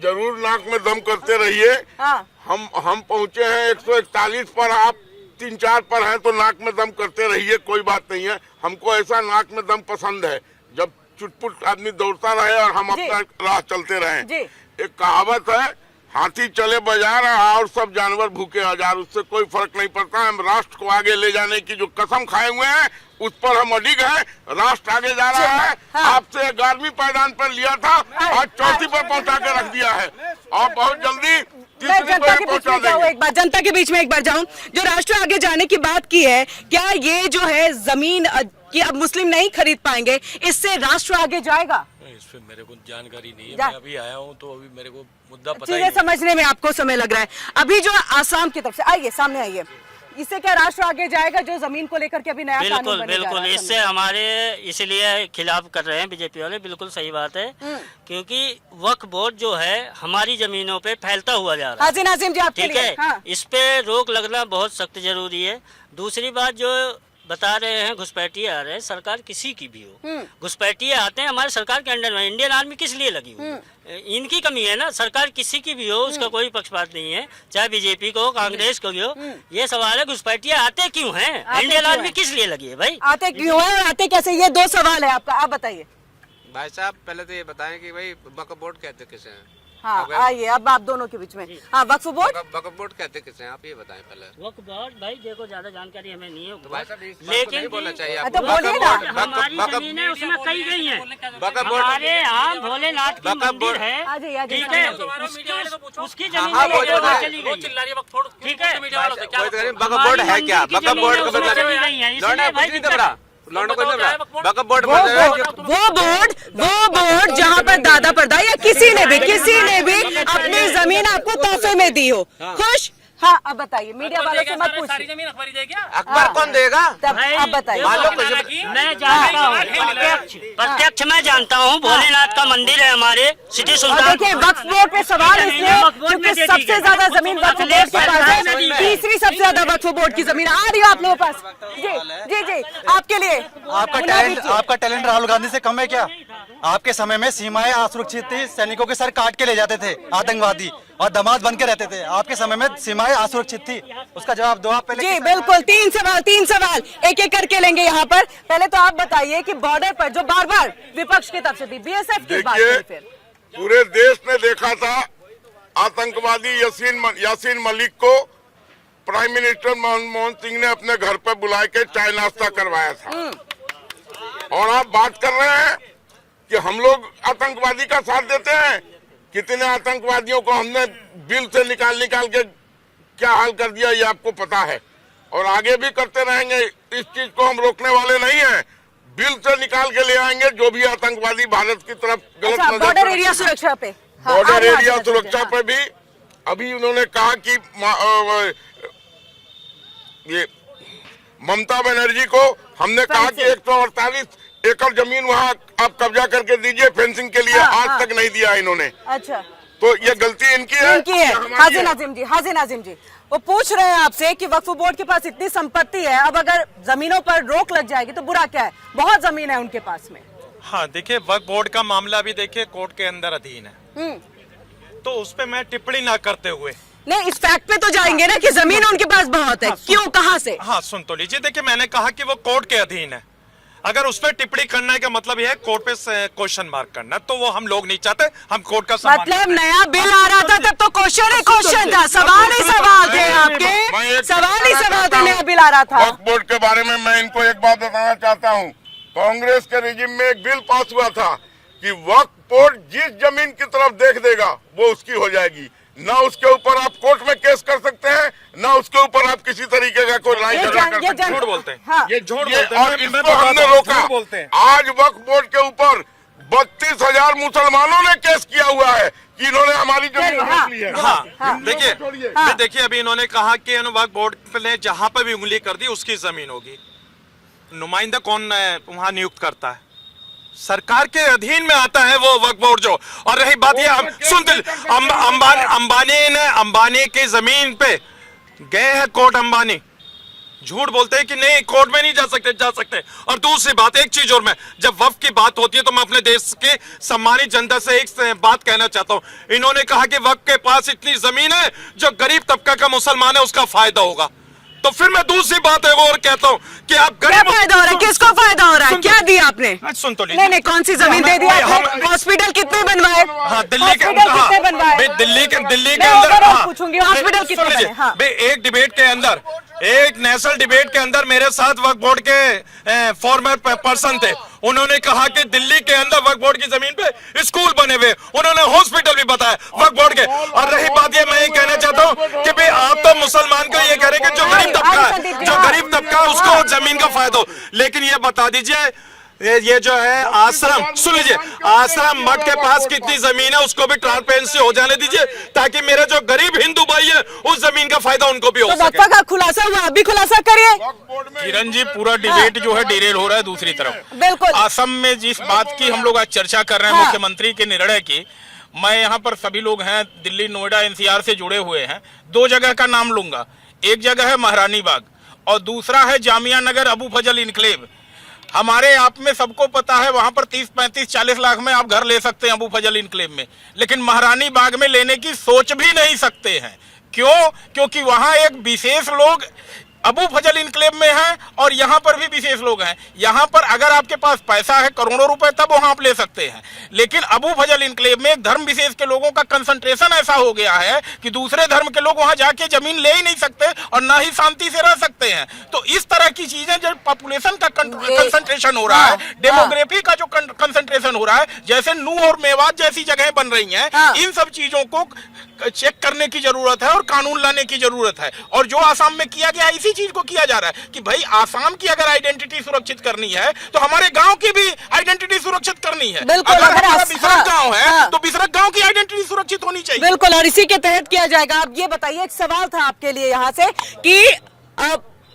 जरूर नाक में दम करते रहिए। हाँ। हम पहुंचे हैं 141 पर, आप 3-4 पर हैं, तो नाक में दम करते रहिए, कोई बात नहीं है। हमको ऐसा नाक में दम पसंद है जब चुटपुट आदमी दौड़ता रहे और हम अपना राह चलते रहें। एक कहावत है, हाथी चले बाजार और सब जानवर भूखे हजार, उससे कोई फर्क नहीं पड़ता। हम राष्ट्र को आगे ले जाने की जो कसम खाए हुए हैं उस पर हम अडिग हैं। राष्ट्र आगे जा रहा है। हाँ। आपसे 11वीं पायदान पर लिया था, आज 4थी पर पहुंचा के रख दिया है और बहुत जल्दी मैं जनता के बीच में जाऊं, एक बार जनता के बीच में एक बार जाऊं। जो राष्ट्र आगे जाने की बात की है, क्या ये जो है जमीन कि अब मुस्लिम नहीं खरीद पाएंगे, इससे राष्ट्र आगे जाएगा? इस पे मेरे को जानकारी नहीं है, मैं अभी आया हूँ तो अभी मेरे को मुद्दा पता ही चीजें नहीं। समझने में आपको समय लग रहा है। अभी जो आसाम की तरफ से आइए, सामने आइए, इससे क्या राष्ट्र आगे जाएगा जो जमीन को लेकर के अभी नया कानून बिल्कुल बने जा बिल्कुल रहा है? इससे हमारे इसलिए खिलाफ कर रहे हैं बीजेपी वाले, बिल्कुल सही बात है। क्योंकि वक्फ बोर्ड जो है हमारी जमीनों पे फैलता हुआ जा रहा है। हाजी नाजिम जी, आपके ठीक लिए है, हाँ। इस पे रोक लगना बहुत सख्त जरूरी है। दूसरी बात जो बता रहे हैं घुसपैठिए आ रहे हैं, सरकार किसी की भी हो, घुसपैठिए आते हैं हमारे सरकार के अंडर में। इंडियन आर्मी किस लिए लगी हुई है? इनकी कमी है ना। सरकार किसी की भी हो, उसका कोई पक्षपात नहीं है, चाहे बीजेपी को हो, कांग्रेस को भी हो। ये सवाल है घुसपैठिए आते क्यों हैं? इंडियन आर्मी किस लिए लगी है भाई? आते क्यों है और आते कैसे? ये 2 सवाल है आपका, आप बताइए। भाई साहब पहले तो ये बताएं कि भाई वक्फ बोर्ड कहते किसे हैं? हाँ, आइए अब आप दोनों के बीच में। हाँ, वक्फ बोर्ड, वक्फ बोर्ड कहते किसे हैं, आप ये बताएं पहले। वक्फ बोर्ड भाई देखो, ज्यादा जानकारी हमें नहीं है, भाई साहब इस बात को लेकिन नहीं बोलना चाहिए तो आपको। बोलिए ना। हमारी जमीन है, उसमें कई गई है। वक्फ बोर्ड हमारे यहाँ भोलेनाथ की वक्फ मंदिर बोर्ड है, आ जाइए, आ जाइए, ठीक है, सामने उसकी जमीन हाँ, में वो जो है, चली गई है, ठीक है। वक्फ बोर्ड है क्या? वक्फ बोर्ड को उसमें बता चली गई है, लौंडा इसलिए भाई कुछ नहीं घबरा, लौंडा कुछ नहीं घबरा। वक्फ बोर्ड वो बोर्ड जहाँ पर दादा परदा या किसी ने भी अपनी जमीन आपको तोहफे में दी हो, खुश? हाँ, अब बताइए, मीडिया वालों से मत पूछिए। अखबार कौन देगा? तब अब बताइए। मान लो मैं जानता हूँ, प्रत्यक्ष मैं जानता हूँ, भोलेनाथ का मंदिर है हमारे सिटी और सुल्तान। देखिए, वक्फ बोर्ड पे सवाल इसलिए क्योंकि सबसे ज्यादा जमीन वक्फ बोर्ड के पास है, तीसरी सबसे ज्यादा वक्फ बोर्ड की जमीन आ रही है आप लोगों के पास। जी, आपके लिए आपका टैलेंट राहुल गांधी से कम है क्या? आपके समय में सीमाएं असुरक्षित थी, सैनिकों के सर काट के ले जाते थे आतंकवादी और दामाद बन के रहते थे। आपके समय में सीमाएं असुरक्षित थी, उसका जवाब दो आप पहले। जी बिल्कुल, 3 सवाल एक एक करके लेंगे यहाँ पर। पहले तो आप बताइए कि बॉर्डर पर जो बार बार विपक्ष की तरफ से थी, बीएसएफ की बात देखिए, करी, फिर पूरे देश ने देखा था आतंकवादी यासीन मलिक को प्राइम मिनिस्टर मनमोहन सिंह ने अपने घर पर बुला के चाय नाश्ता करवाया था। और आप बात कर रहे हैं कि हम लोग आतंकवादी का साथ देते हैं। कितने आतंकवादियों को हमने बिल से निकाल के क्या हाल कर दिया, ये आपको पता है, और आगे भी करते रहेंगे। इस चीज को हम रोकने वाले नहीं हैं। बिल से निकाल के ले आएंगे जो भी आतंकवादी भारत की तरफ गलत नजर बॉर्डर एरिया सुरक्षा पे, बॉर्डर एरिया सुरक्षा पे भी अभी उन्होंने कहा कि ये ममता बनर्जी को हमने कहा कि 148 एकड़ जमीन वहाँ आप कब्जा करके दीजिए फेंसिंग के लिए। आज तक नहीं दिया इन्होंने। अच्छा, तो ये गलती इनकी है। हाजी नाजिम जी, वो पूछ रहे हैं आपसे कि वक्फ बोर्ड के पास इतनी संपत्ति है, अब अगर जमीनों पर रोक लग जाएगी तो बुरा क्या है? बहुत जमीन है उनके पास में। हाँ देखिए, वक्फ बोर्ड का मामला भी देखिए कोर्ट के अंदर अधीन है, तो उस पे मैं टिप्पणी ना करते हुए नहीं, इस फैक्ट पे तो जाएंगे ना कि जमीन उनके पास बहुत है। क्यों, कहाँ से? हाँ सुन तो लीजिए, देखिए मैंने कहा कि वो कोर्ट के अधीन है। अगर उस पर टिप्पणी करने का मतलब यह है कोर्ट पे क्वेश्चन मार्क करना, तो वो हम लोग नहीं चाहते। हम कोर्ट का मतलब नया बिल आ रहा था तब तो क्वेश्चन था, सवाल ही सवाल थे आपके, सवाल ही सवाल थे, नया बिल आ रहा था। वक्फ बोर्ड के बारे में मैं इनको एक बात बताना चाहता हूँ। कांग्रेस के रिजिम में एक बिल पास हुआ था कि वक्फ बोर्ड जिस जमीन की तरफ देख देगा वो उसकी हो जाएगी। ना उसके ऊपर आप कोर्ट में केस कर सकते हैं, ना उसके ऊपर आप किसी तरीके का कोई लड़ाई झगड़ा कर सकते हैं। झूठ बोलते हैं, हाँ। ये झूठ ये बोलते हैं। और इसको हमने रोका। आज वक्फ बोर्ड के ऊपर 32,000 मुसलमानों ने केस किया हुआ है कि इन्होंने हमारी जमीन रोक ली है। हाँ देखिए अभी इन्होंने कहा कि वक्फ बोर्ड ने जहाँ पर भी उंगली कर दी उसकी जमीन होगी। नुमाइंदा कौन वहाँ नियुक्त करता है? सरकार के अधीन में आता है वो वक्फ बोर्ड जो। और रही बात ये अंबानी की जमीन पे गए हैं कोर्ट, अंबानी झूठ बोलते हैं कि नहीं कोर्ट में नहीं जा सकते। और दूसरी बात, एक चीज और, मैं जब वक्फ की बात होती है तो मैं अपने देश के सम्मानित जनता से एक बात कहना चाहता हूं। इन्होंने कहा कि वक्फ के पास इतनी जमीन है जो गरीब तबका का मुसलमान है उसका फायदा होगा। तो फिर मैं दूसरी बात है वो और कहता हूँ कि आप क्या फायदा हो रहा है, किसको फायदा हो रहा है, क्या दिया आपने? सुन तो लीजिए। नहीं, कौन सी जमीन दे दी आपने? हॉस्पिटल कितने बनवाए? हाँ, दिल्ली के कितने बनवाए? दिल्ली के अंदर पूछूंगी हॉस्पिटल कितने बने? हाँ। एक डिबेट के अंदर, एक नेशनल डिबेट के अंदर मेरे साथ वक्फ बोर्ड के फॉर्मर पर्सन थे। उन्होंने कहा कि दिल्ली के अंदर वक्फ बोर्ड की जमीन पे स्कूल बने हुए, उन्होंने हॉस्पिटल भी बताया वक्फ बोर्ड के। और रही बात ये, मैं ये कहना चाहता हूँ कि भाई आप तो मुसलमान को ये कह रहे हैं कि जो गरीब तबका है उसको जमीन का फायदा हो, लेकिन ये बता दीजिए ये जो है आश्रम, सुन लीजिए, आश्रम मठ के पास कितनी जमीन है उसको भी ट्रांसपेरेंसी हो जाने दीजिए ताकि मेरे जो गरीब हिंदू भाई है उस जमीन का फायदा उनको भी हो सके। वक्फ का खुलासा हुआ, आप भी खुलासा करिए। किरण जी, पूरा डिबेट जो है डिरेल हो रहा है दूसरी तरफ। बिल्कुल। असम में जिस बात की हम लोग आज चर्चा कर रहे हैं, मुख्यमंत्री के निर्णय की, मैं यहाँ पर सभी लोग हैं दिल्ली, नोएडा, एनसीआर से जुड़े हुए हैं। 2 जगह का नाम लूंगा, एक जगह है महारानी बाग और दूसरा है जामिया नगर अबू फजल इनक्लेव। हमारे आप में सबको पता है वहां पर 30, 35, 40 लाख में आप घर ले सकते हैं अबू फजल इनक्लेव में, लेकिन महारानी बाग में लेने की सोच भी नहीं सकते हैं। क्यों? क्योंकि वहां एक विशेष लोग अबू फजल इनक्लेव में हैं और यहाँ पर भी विशेष लोग हैं। यहाँ पर अगर आपके पास पैसा है करोड़ों रुपए तब वहां आप ले सकते हैं, लेकिन अबू फजल इनक्लेव में एक धर्म विशेष के लोगों का कंसंट्रेशन ऐसा हो गया है कि दूसरे धर्म के लोग वहां जाके जमीन ले ही नहीं सकते और ना ही शांति से रह सकते हैं। तो इस तरह की चीजें, जब पॉपुलेशन का कंसंट्रेशन हो रहा है, डेमोग्राफी का जो कंसंट्रेशन हो रहा है, जैसे नूह और मेवात जैसी जगह बन रही हैं, इन सब चीजों को चेक करने की जरूरत है और कानून लाने की जरूरत है। और जो आसाम में किया गया इसी चीज को किया जा रहा है कि भाई आसाम की अगर आइडेंटिटी सुरक्षित करनी है तो हमारे गांव की भी आइडेंटिटी सुरक्षित करनी है। बिल्कुल, अगर बिसरक गांव है तो बिसरक गांव की आइडेंटिटी सुरक्षित होनी चाहिए। बिल्कुल, और इसी के तहत किया जाएगा। आप ये बताइए, एक सवाल था आपके लिए यहाँ से कि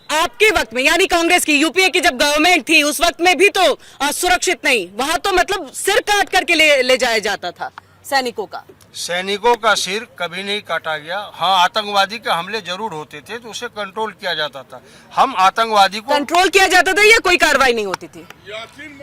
आपके वक्त में, यानी कांग्रेस की, यूपीए की जब गवर्नमेंट थी उस वक्त में भी तो सुरक्षित नहीं, वहां तो मतलब सिर काट करके ले जाया जाता था सैनिकों का। सैनिकों का सिर कभी नहीं काटा गया। हाँ, आतंकवादी के हमले जरूर होते थे तो उसे कंट्रोल किया जाता था। हम आतंकवादी को कंट्रोल किया जाता था या कोई कार्रवाई नहीं होती थी?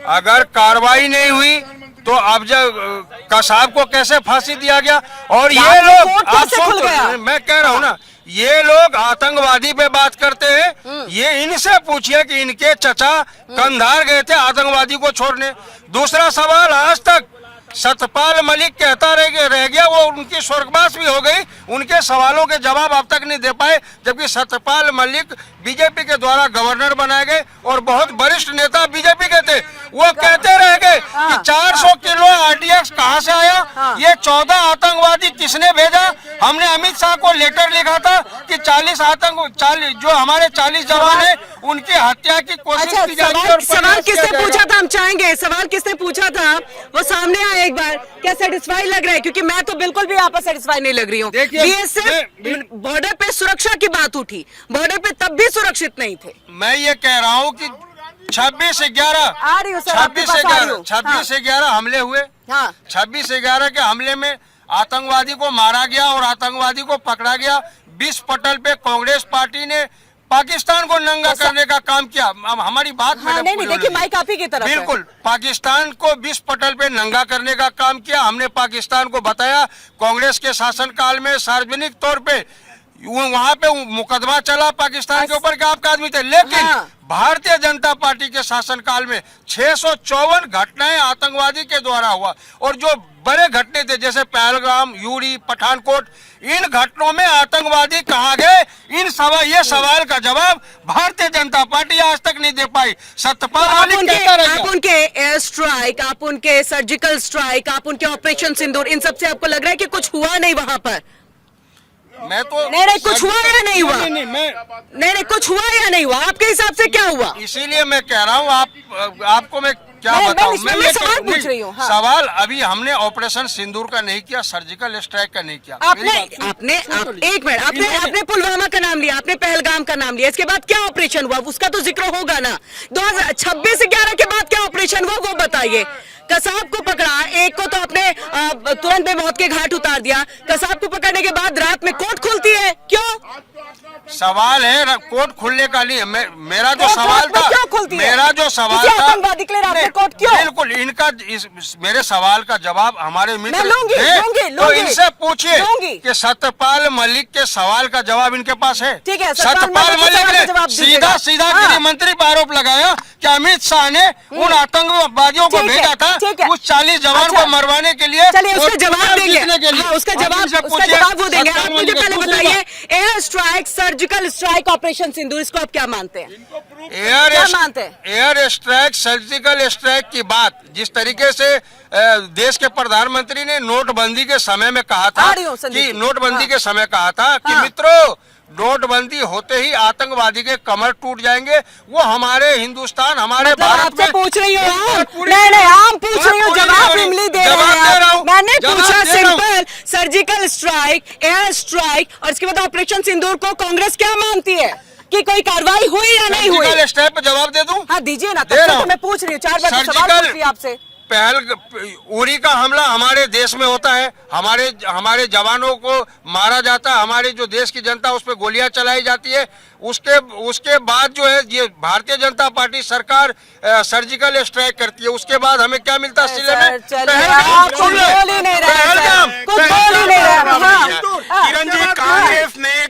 अगर कार्रवाई नहीं हुई तो अब जब कसाब को कैसे फांसी दिया गया? और ये लोग, आप सुन, मैं कह रहा हूँ ना, ये लोग आतंकवादी पे बात करते हैं। ये इनसे पूछिए कि इनके चचा कंधार गए थे आतंकवादी को छोड़ने। दूसरा सवाल, आज तक सतपाल मलिक कहता रह गया, वो उनकी स्वर्गवास भी हो गई, उनके सवालों के जवाब अब तक नहीं दे पाए, जबकि सतपाल मलिक बीजेपी के द्वारा गवर्नर बनाए गए और बहुत वरिष्ठ नेता बीजेपी के थे। वो कहते रह गए कि 400 किलो आरडीएक्स कहां से आया, ये 14 आतंकवादी किसने भेजा। हमने अमित शाह को लेटर लिखा था कि 40 जो हमारे 40 जवान है उनकी हत्या की कोशिश की जाएगी। सवाल किसने पूछा था, हम चाहेंगे सवाल किसने पूछा था वो सामने आए एक बार। क्या सेटिस्फाई लग रहा है? क्योंकि मैं तो बिल्कुल भी यहाँ पर सेटिस्फाई नहीं लग रही हूँ। बीएसएफ बॉर्डर पे सुरक्षा की बात उठी, बॉर्डर पे तब भी सुरक्षित नहीं थे। मैं ये कह रहा हूँ कि 26/11 हमले हुए। 26/11 के हमले में आतंकवादी को मारा गया और आतंकवादी को पकड़ा गया। 20 पटल पे कांग्रेस पार्टी ने पाकिस्तान को नंगा करने का काम किया। अब हमारी बात नहीं, देखिए माइक आप ही की तरफ है। बिल्कुल, पाकिस्तान को 20 पटल पे नंगा करने का काम किया। हमने पाकिस्तान को बताया, कांग्रेस के शासनकाल में सार्वजनिक तौर पे वहां पे मुकदमा चला पाकिस्तान के ऊपर कि आपका आदमी थे, लेकिन भारतीय जनता पार्टी के शासनकाल में 654 घटनाएं आतंकवादी के द्वारा हुआ। और जो बड़े घटने थे जैसे पहलगाम, यूरी, पठानकोट, इन घटनाओं में आतंकवादी कहाँ गए, ये सवाल का जवाब भारतीय जनता पार्टी आज तक नहीं दे पाई। सत्यपाल मलिक कहता रह गया। आप उनके एयर स्ट्राइक, आप उनके सर्जिकल स्ट्राइक, आप उनके ऑपरेशन सिंदूर, इन सब से आपको लग रहा है कि कुछ हुआ नहीं वहां पर? मैं तो नहीं, कुछ हुआ या नहीं हुआ? नहीं, कुछ हुआ या नहीं हुआ? आपके हिसाब से क्या हुआ? इसीलिए मैं कह रहा हूँ, आपको मैं क्या मैं बताऊं मैं सवाल पूछ रही हूँ। हाँ। सवाल अभी हमने ऑपरेशन सिंदूर का नहीं किया, सर्जिकल स्ट्राइक का नहीं किया। एक मिनट, आपने पुलवामा का नाम लिया, आपने पहलगाम का नाम लिया, इसके बाद क्या ऑपरेशन हुआ उसका तो जिक्र होगा ना। 2026-11 के बाद क्या ऑपरेशन हुआ वो बताइए। कसाब को पकड़ा, एक को तो आपने तुरंत में मौत के घाट उतार दिया। कसाब को पकड़ने के बाद रात में कोर्ट खुलती है, क्यों? सवाल है कोर्ट खुलने का नहीं है। मेरा जो सवाल था, मेरा जो सवाल था, आतंकवादी के लिए रात में कोर्ट क्यों? बिल्कुल इनका मेरे सवाल का जवाब हमारे मित्र लूंगी, तो इनसे पूछिए कि सत्यपाल मलिक के सवाल का जवाब इनके पास है। ठीक है, सत्यपाल मलिक ने सीधा गृह मंत्री पर आरोप लगाया कि अमित शाह ने उन आतंकवादियों को भेजा था उस 40 जवान को मरवाने के लिए। चलिए उसका जवाब देंगे, उसका जवाब वो देंगे। आप मुझे पहले बताइए, air strike, surgical strike, operation Sindoor, इसको आप क्या मानते हैं? एयर स्ट्राइक, सर्जिकल स्ट्राइक की बात जिस तरीके से देश के प्रधानमंत्री ने नोटबंदी के समय में कहा था कि नोटबंदी के समय कहा था कि मित्रों नोटबंदी होते ही आतंकवादी के कमर टूट जाएंगे, वो हमारे हिंदुस्तान, हमारे भारत में पूछ रही हूँ। नहीं, आम पूछ रही हूँ, जवाब इमली दे रहे हैं। मैंने पूछा simple, surgical strike, air strike और इसके बाद ऑपरेशन सिंदूर को कांग्रेस क्या मानती है कि कोई कार्रवाई हुई या नहीं हुई? सर्जिकल स्ट्राइक पे जवाब दे दूं? हाँ दीजिए ना, तब तो मैं पूछ रही हूँ, 4 बार सवाल पूछ रही आपसे। उरी का हमला हमारे देश में होता है, हमारे जवानों को मारा जाता है, हमारे जो देश की जनता उस पर गोलियां चलाई जाती है। उसके बाद जो है ये भारतीय जनता पार्टी सरकार सर्जिकल स्ट्राइक करती है, उसके बाद हमें क्या मिलता है सिले में? किरण जी,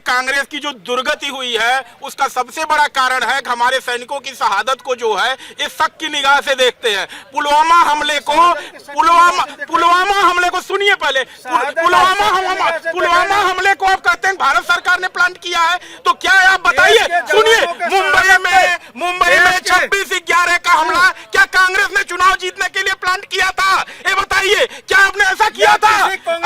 कांग्रेस की जो दुर्गति हुई है उसका सबसे बड़ा कारण है कि हमारे सैनिकों की शहादत को जो है इस शक की निगाह से देखते हैं। पुलवामा हमले को सुनिए पहले, पुलवामा हमले को आप कहते हैं भारत सरकार ने प्लान किया है, तो क्या है आप बताइए। सुनिए, मुंबई में 26/11 का हमला क्या कांग्रेस ने चुनाव जीतने के लिए प्लान किया था? ये बताइए, क्या आपने ऐसा किया था?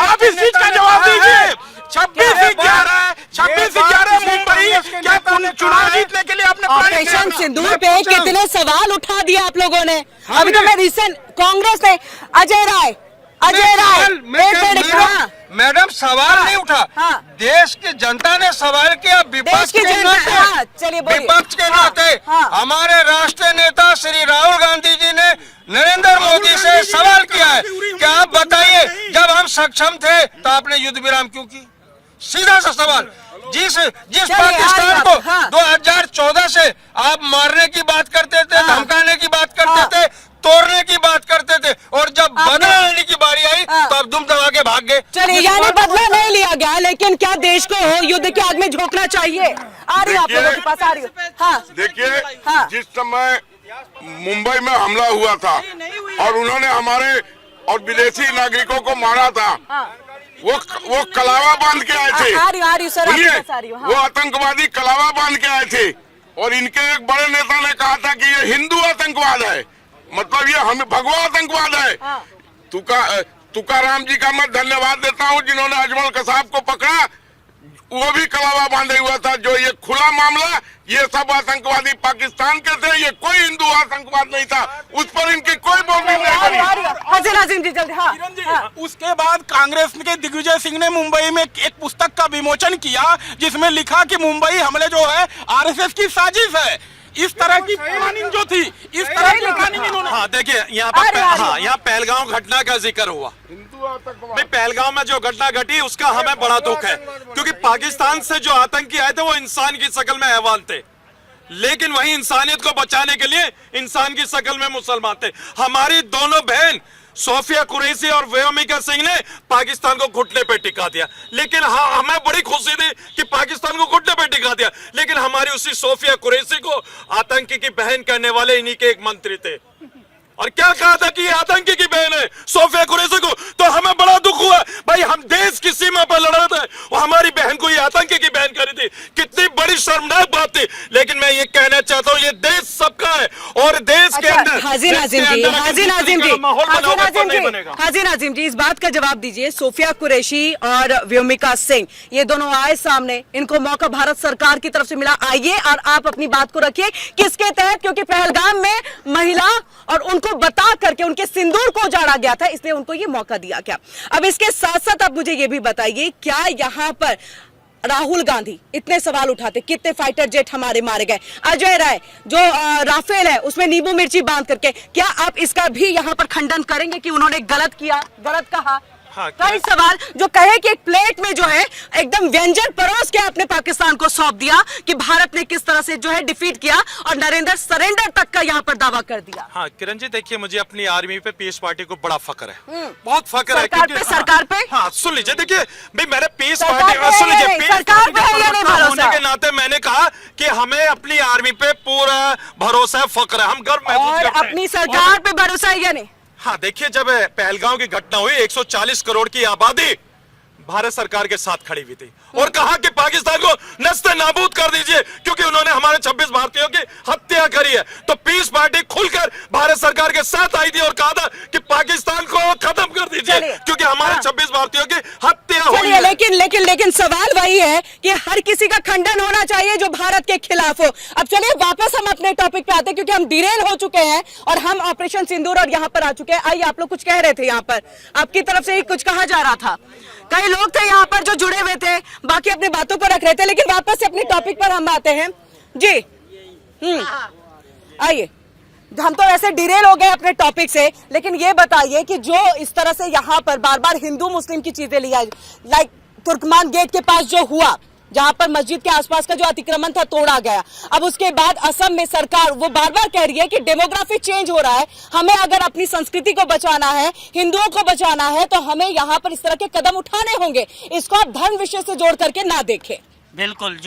आप इस चीज का जवाब दीजिए। 26/11 मुंबई क्या चुनाव जीतने के लिए आपने ऑपरेशन सिंदूर पे कितने सवाल उठा दिए आप लोगों ने? अभी तो मैं रिसेंट कांग्रेस ने अजय राय मैडम सवाल नहीं उठा, देश की जनता ने सवाल किया। विपक्ष के नाते हमारे राष्ट्रीय नेता श्री राहुल गांधी जी ने नरेंद्र मोदी से सवाल किया है कि आप बताइए जब हम सक्षम थे तो आपने युद्ध विराम क्यों की? सीधा सा सवाल। जिस पाकिस्तान को 2014 से आप मारने की बात करते थे, धमकाने की बात करते थे, तोड़ने की बात करते थे, और जब बदला लेने की बारी आई तो अब दुम दबा के भाग गए। चलिए, यानी बदला नहीं लिया गया, लेकिन क्या देश को युद्ध की आग में झोंकना चाहिए? आ रही आप लोगों के पास, आ रही हो। हाँ देखिए, जिस समय मुंबई में हमला हुआ था और उन्होंने हमारे और विदेशी नागरिकों को मारा था, वो कलावा बांध के आए थे। वो आतंकवादी कलावा बांध के आए थे और इनके एक बड़े नेता ने कहा था कि ये हिंदू आतंकवाद है, मतलब ये हमें भगवा आतंकवाद है। तुकाराम जी का मैं धन्यवाद देता हूँ जिन्होंने अजमल कसाब को पकड़ा, वो भी कलावा बांधे हुआ था। जो ये खुला मामला, ये सब आतंकवादी पाकिस्तान के थे, ये कोई हिंदू आतंकवाद नहीं था, उस पर इनकी कोई बोलने नहीं करी। उसके बाद कांग्रेस के दिग्विजय सिंह ने मुंबई में एक पुस्तक का विमोचन किया जिसमें लिखा कि मुंबई हमले जो है आरएसएस की साजिश है। इस तरह की प्लानिंग जो थी, इस तरह की प्लानिंग इन्होंने। हाँ देखिए, यहाँ पहलगांव घटना का जिक्र हुआ। भाई पहलगांव में जो घटना घटी उसका हमें बड़ा दुख है, क्योंकि पाकिस्तान से जो आतंकी आए थे वो इंसान की शक्ल में हैवान थे, लेकिन वही इंसानियत को बचाने के लिए इंसान की शक्ल में मुसलमान थे। हमारी दोनों बहन सोफिया कुरैशी और व्योमिका सिंह ने पाकिस्तान को घुटने पे टिका दिया, लेकिन हाँ हमें बड़ी खुशी थी कि पाकिस्तान को घुटने पे टिका दिया, लेकिन हमारी उसी सोफिया कुरैशी को आतंकी की बहन करने वाले इन्हीं के एक मंत्री थे, और क्या कहा था कि ये आतंकी की बहन है सोफिया कुरैशी को। तो हमें बड़ा दुख हुआ, भाई हम देश की सीमा पर लड़ रहे थे और हमारी बहन को ये आतंकी की बहन करी थी, कितनी बड़ी शर्मनाक बात थी। लेकिन मैं ये कहना चाहता हूँ, ये देश सबका है और देश के अंदर हाजी नाजिम जी, हाजी नाजिम जी, हाजी नाजिम जी, हाजी नाजिम जी, इस बात का जवाब दीजिए। सोफिया कुरैशी और व्योमिका सिंह ये दोनों आए सामने, इनको मौका भारत सरकार की तरफ से मिला। आइए और आप अपनी बात को रखिए किसके तहत, क्योंकि पहलगाम में महिला और उनको बता करके उनके सिंदूर को उजाड़ा गया था, इसलिए उनको ये मौका दिया गया। अब इसके साथ साथ आप मुझे ये भी बताइए, क्या यहाँ पर राहुल गांधी इतने सवाल उठाते, कितने फाइटर जेट हमारे मारे गए, अजय राय जो राफेल है उसमें नींबू मिर्ची बांध करके, क्या आप इसका भी यहाँ पर खंडन करेंगे कि उन्होंने गलत किया, गलत कहा? हाँ, कई सवाल जो कहे कि एक प्लेट में जो है एकदम व्यंजन परोस के आपने पाकिस्तान को सौंप दिया कि भारत ने किस तरह से जो है डिफीट किया और नरेंद्र सरेंडर तक का यहाँ पर दावा कर दिया। हाँ किरण जी, देखिए मुझे अपनी आर्मी पे, पीस पार्टी को बड़ा फख्र है, बहुत फख्र है। सरकार पे, सरकार पे? हाँ सुन लीजिए, देखिए भाई मेरे पीस सरकार पार्टी, पे सुन है या लीजिए, नहीं? पीस सरकार पे है या नहीं पार्टी भरोसा? होने के नाते मैंने कहा कि हमें अपनी आर्मी पे पूरा भरोसा है, फख्र है, हम गर्व महसूस और करते हैं। अपनी सरकार पे भरोसा है या नहीं? हाँ देखिए, जब पहलगांव की घटना हुई 140 करोड़ की आबादी भारत सरकार के साथ खड़ी हुई थी और कहा कि पाकिस्तान को नस्ते नाबूद कर दीजिए क्योंकि उन्होंने हमारे 26 भारतीयों की हत्या करी है। तो पीस पार्टी खुलकर भारत सरकार के साथ आई थी और कहा था कि पाकिस्तान को खत्म कर दीजिए क्योंकि हमारे 26 भारतीयों की हत्या हुई है। लेकिन सवाल वही है कि हर किसी का खंडन होना चाहिए जो भारत के खिलाफ हो। अब चलिए वापस हम अपने टॉपिक पे आते हैं क्योंकि हम डिरेल हो चुके हैं और हम ऑपरेशन सिंदूर और यहाँ पर आ चुके हैं। आइए, आप लोग कुछ कह रहे थे, यहाँ पर आपकी तरफ से ही कुछ कहा जा रहा था। कई लोग थे यहाँ पर जो जुड़े हुए थे, बाकी अपनी बातों को रख रहे थे, लेकिन वापस से अपने टॉपिक पर हम आते हैं जी। आइए, हम तो वैसे डिरेल हो गए अपने टॉपिक से, लेकिन ये बताइए कि जो इस तरह से यहाँ पर बार बार हिंदू मुस्लिम की चीजें ली आई, लाइक तुर्कमान गेट के पास जो हुआ, जहां पर मस्जिद के आसपास का जो अतिक्रमण था तोड़ा गया, अब उसके बाद असम में सरकार वो बार बार कह रही है कि डेमोग्राफी चेंज हो रहा है, हमें अगर अपनी संस्कृति को बचाना है, हिंदुओं को बचाना है, तो हमें यहाँ पर इस तरह के कदम उठाने होंगे। इसको आप धर्म विषय से जोड़ करके ना देखें। बिल्कुल,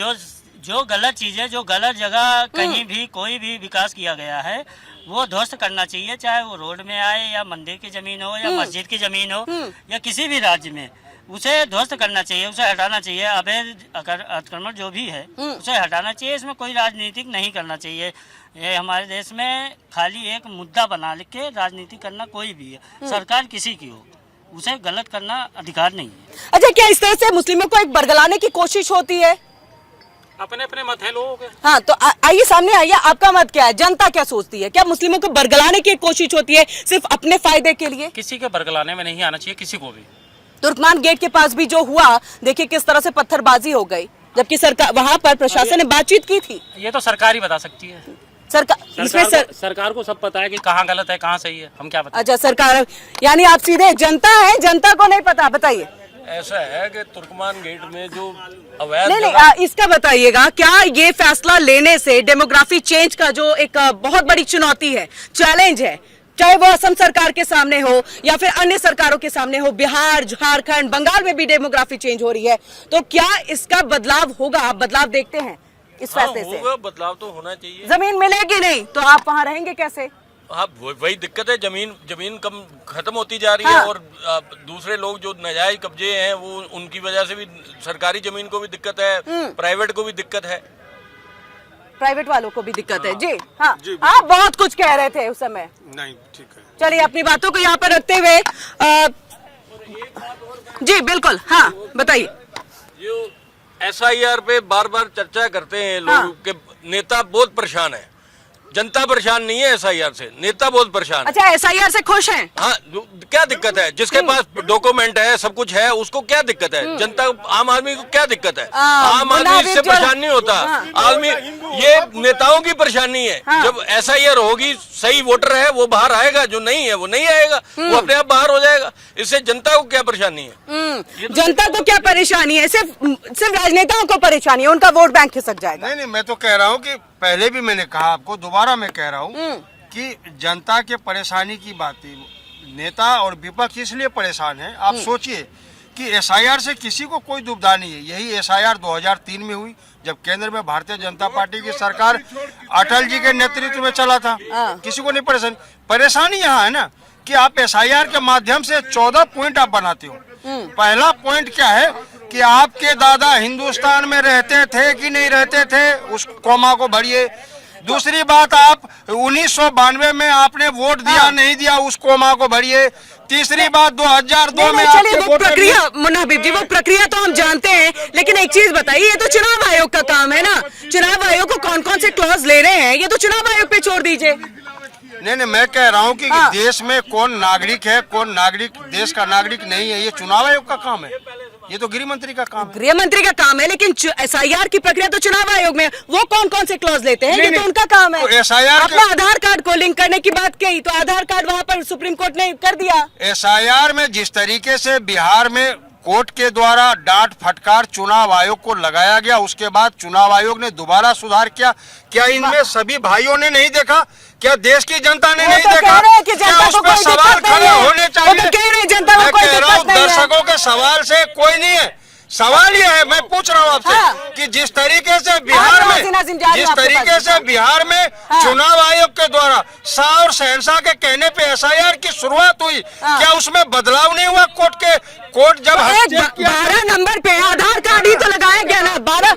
जो गलत चीजें, जो गलत जगह कहीं भी कोई भी विकास किया गया है वो ध्वस्त करना चाहिए, चाहे वो रोड में आए या मंदिर की जमीन हो या मस्जिद की जमीन हो या किसी भी राज्य में, उसे ध्वस्त करना चाहिए, उसे हटाना चाहिए। अवैध अतिक्रमण जो भी है उसे हटाना चाहिए। इसमें कोई राजनीतिक नहीं करना चाहिए। ये हमारे देश में खाली एक मुद्दा बना के राजनीति करना, कोई भी है, सरकार किसी की हो, उसे गलत करना अधिकार नहीं है। अच्छा, क्या इस तरह से मुस्लिमों को एक बरगलाने की कोशिश होती है? अपने अपने मत है लोगों के। हाँ, तो आइए सामने आइए, आपका मत क्या है? जनता क्या सोचती है? क्या मुस्लिमों को बरगलाने की कोशिश होती है सिर्फ अपने फायदे के लिए? किसी के बरगलाने में नहीं आना चाहिए, किसी को भी। तुर्कमान गेट के पास भी जो हुआ, देखिए किस तरह से पत्थरबाजी हो गई, जबकि सरकार वहां पर प्रशासन ने बातचीत की थी। ये तो सरकार ही बता सकती है। सरकार को सब पता है कि कहाँ गलत है कहाँ सही है, हम क्या बताएं। अच्छा, सरकार यानी आप सीधे जनता है, जनता को नहीं पता? बताइए। ऐसा है कि तुर्कमान गेट में जो अवैध नहीं, इसका बताइएगा, क्या ये फैसला लेने से डेमोग्राफी चेंज का जो एक बहुत बड़ी चुनौती है, चैलेंज है, चाहे वो असम सरकार के सामने हो या फिर अन्य सरकारों के सामने हो, बिहार, झारखंड, बंगाल में भी डेमोग्राफी चेंज हो रही है, तो क्या इसका बदलाव होगा? आप बदलाव देखते हैं इस फैसले से? बदलाव तो होना चाहिए। जमीन मिलेगी नहीं तो आप वहाँ रहेंगे कैसे? हाँ, वही दिक्कत है, जमीन कम खत्म होती जा रही है और दूसरे लोग जो नाजायज कब्जे हैं वो उनकी वजह से भी सरकारी जमीन को भी दिक्कत है, प्राइवेट को भी दिक्कत है, प्राइवेट वालों को भी दिक्कत है। जी हाँ, आप बहुत कुछ कह रहे थे उस समय। नहीं, ठीक है, चलिए अपनी बातों को यहाँ पर रखते हुए जी बिल्कुल, हाँ बताइए। जो SIR पे बार बार चर्चा करते हैं लोग के नेता बहुत परेशान है, जनता परेशान नहीं है SIR से, नेता बहुत परेशान है। अच्छा, SIR से खुश हैं? हाँ, क्या दिक्कत है? जिसके पास डॉक्यूमेंट है, सब कुछ है, उसको क्या दिक्कत है? जनता, आम आदमी को क्या दिक्कत है? आम आदमी इससे परेशान नहीं होता। आदमी, ये नेताओं की परेशानी है। जब SIR होगी, सही वोटर है वो बाहर आएगा, जो नहीं है वो नहीं आएगा, वो अपने आप बाहर हो जाएगा। इससे जनता को क्या परेशानी है? जनता को क्या परेशानी है? सिर्फ राजनेताओं को परेशानी है, उनका वोट बैंक खिसक जाएगा। नहीं, मैं तो कह रहा हूँ कि पहले भी मैंने कहा, आपको दोबारा मैं कह रहा हूँ कि जनता के परेशानी की बात है। नेता और विपक्ष इसलिए परेशान है, आप सोचिए कि SIR से किसी को कोई दुविधा नहीं है। यही SIR 2003 में हुई, जब केंद्र में भारतीय जनता पार्टी की सरकार अटल जी के नेतृत्व में चला था, किसी को नहीं परेशानी यहाँ है ना कि आप SIR के माध्यम से 14 पॉइंट आप बनाते हो। पहला पॉइंट क्या है कि आपके दादा हिंदुस्तान में रहते थे कि नहीं रहते थे, उस कौमा को भरिए। दूसरी बात, आप 1992 में आपने वोट दिया नहीं दिया उस कोमा को भरिए। तीसरी बात, 2002 में चलिए आपके वो वोटर प्रक्रिया, मुन्ना हबीब जी, वो प्रक्रिया तो हम जानते हैं, लेकिन एक चीज बताइए, ये तो चुनाव आयोग का काम है ना। चुनाव आयोग को कौन कौन से क्लॉज ले रहे हैं, ये तो चुनाव आयोग पे छोड़ दीजिए। नहीं, मैं कह रहा हूँ कि देश में कौन नागरिक है, कौन नागरिक देश का नागरिक नहीं है, ये चुनाव आयोग का काम है, ये तो गृह मंत्री का काम है। गृह मंत्री का काम है, लेकिन SIR की प्रक्रिया तो चुनाव आयोग में, वो कौन कौन से क्लॉज लेते हैं, ये तो उनका काम है। तो SIR आपने आधार कार्ड को लिंक करने की बात कही, तो आधार कार्ड वहाँ पर सुप्रीम कोर्ट ने कर दिया। SIR में जिस तरीके से बिहार में कोर्ट के द्वारा डांट फटकार चुनाव आयोग को लगाया गया, उसके बाद चुनाव आयोग ने दोबारा सुधार किया। क्या इनमें सभी भाइयों ने नहीं देखा? क्या देश की जनता ने नहीं देखा? कि क्या जनता उस को पर कोई सवाल दिक्कत नहीं खड़े है। होने वो चाहिए? तो कह रहे हैं जनता को मैं कोई कह रहा हूँ दिक्कत नहीं है। दर्शकों के सवाल से कोई नहीं है, सवाल ये है, मैं पूछ रहा हूँ आपसे कि जिस तरीके से बिहार में बिहार में चुनाव आयोग के द्वारा शाह और शहनशाह के कहने पे SIR की शुरुआत हुई, क्या उसमें बदलाव नहीं हुआ? कोर्ट जब हस्तक्षेप किया 12 नंबर पे आधार कार्ड ही तो लगाया गया ना। 12